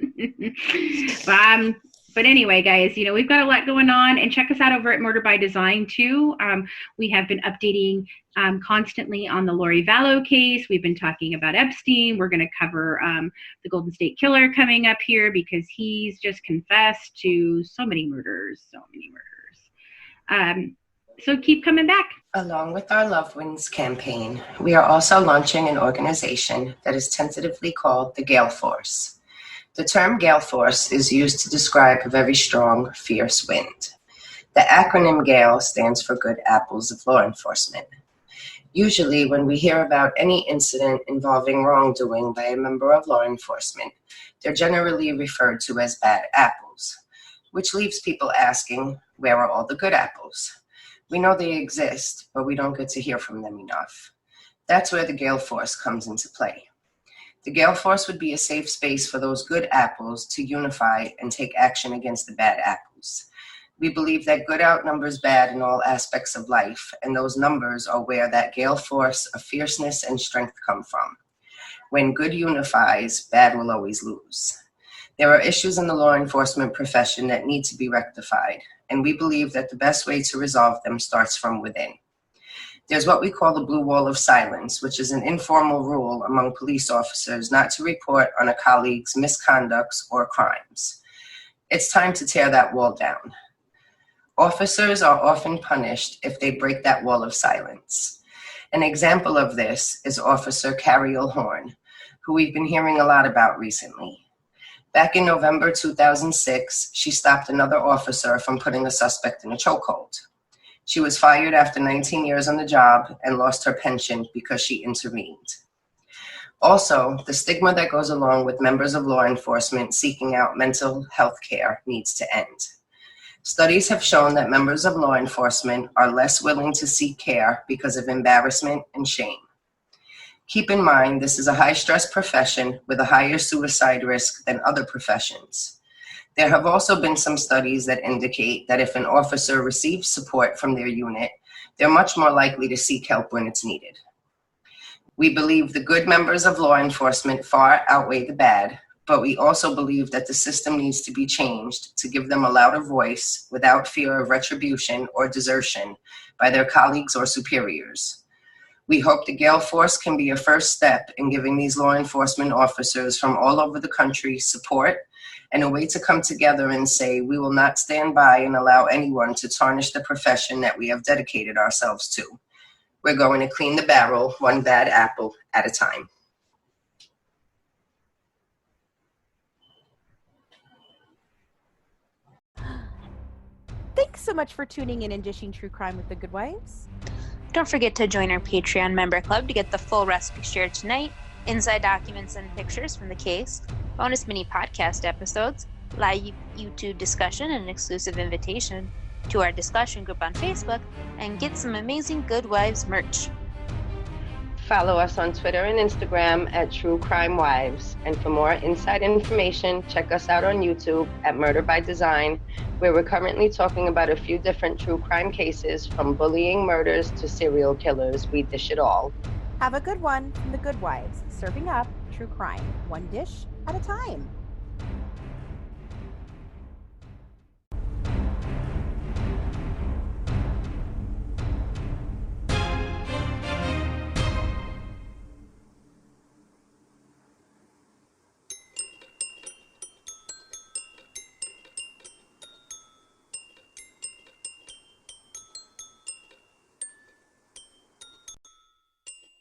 But anyway, guys, you know, we've got a lot going on, and check us out over at Murder by Design too. We have been updating constantly on the Lori Vallow case. We've been talking about Epstein. We're going to cover the Golden State Killer coming up here because he's just confessed to so many murders. So keep coming back. Along with our Loved Ones campaign, we are also launching an organization that is tentatively called the Gale Force. The term gale force is used to describe a very strong, fierce wind. The acronym GALE stands for Good Apples of Law Enforcement. Usually, when we hear about any incident involving wrongdoing by a member of law enforcement, they're generally referred to as bad apples, which leaves people asking, where are all the good apples? We know they exist, but we don't get to hear from them enough. That's where the Gale Force comes into play. The Gale Force would be a safe space for those good apples to unify and take action against the bad apples. We believe that good outnumbers bad in all aspects of life, and those numbers are where that Gale Force of fierceness and strength come from. When good unifies, bad will always lose. There are issues in the law enforcement profession that need to be rectified, and we believe that the best way to resolve them starts from within. There's what we call the blue wall of silence, which is an informal rule among police officers not to report on a colleague's misconducts or crimes. It's time to tear that wall down. Officers are often punished if they break that wall of silence. An example of this is Officer Carriel Horn, who we've been hearing a lot about recently. Back in November 2006, she stopped another officer from putting a suspect in a chokehold. She was fired after 19 years on the job and lost her pension because she intervened. Also, the stigma that goes along with members of law enforcement seeking out mental health care needs to end. Studies have shown that members of law enforcement are less willing to seek care because of embarrassment and shame. Keep in mind, this is a high-stress profession with a higher suicide risk than other professions. There have also been some studies that indicate that if an officer receives support from their unit, they're much more likely to seek help when it's needed. We believe the good members of law enforcement far outweigh the bad, but we also believe that the system needs to be changed to give them a louder voice without fear of retribution or desertion by their colleagues or superiors. We hope the Gale Force can be a first step in giving these law enforcement officers from all over the country support and a way to come together and say, we will not stand by and allow anyone to tarnish the profession that we have dedicated ourselves to. We're going to clean the barrel, one bad apple at a time. Thanks so much for tuning in and dishing true crime with the Good Wives. Don't forget to join our Patreon member club to get the full recipe shared tonight, inside documents and pictures from the case, bonus mini podcast episodes, live YouTube discussion, and an exclusive invitation to our discussion group on Facebook, and get some amazing Good Wives merch. Follow us on Twitter and Instagram at True Crime Wives. And for more inside information, check us out on YouTube at Murder by Design, where we're currently talking about a few different true crime cases, from bullying murders to serial killers. We dish it all. Have a good one from the Good Wives, serving up true crime, one dish at a time.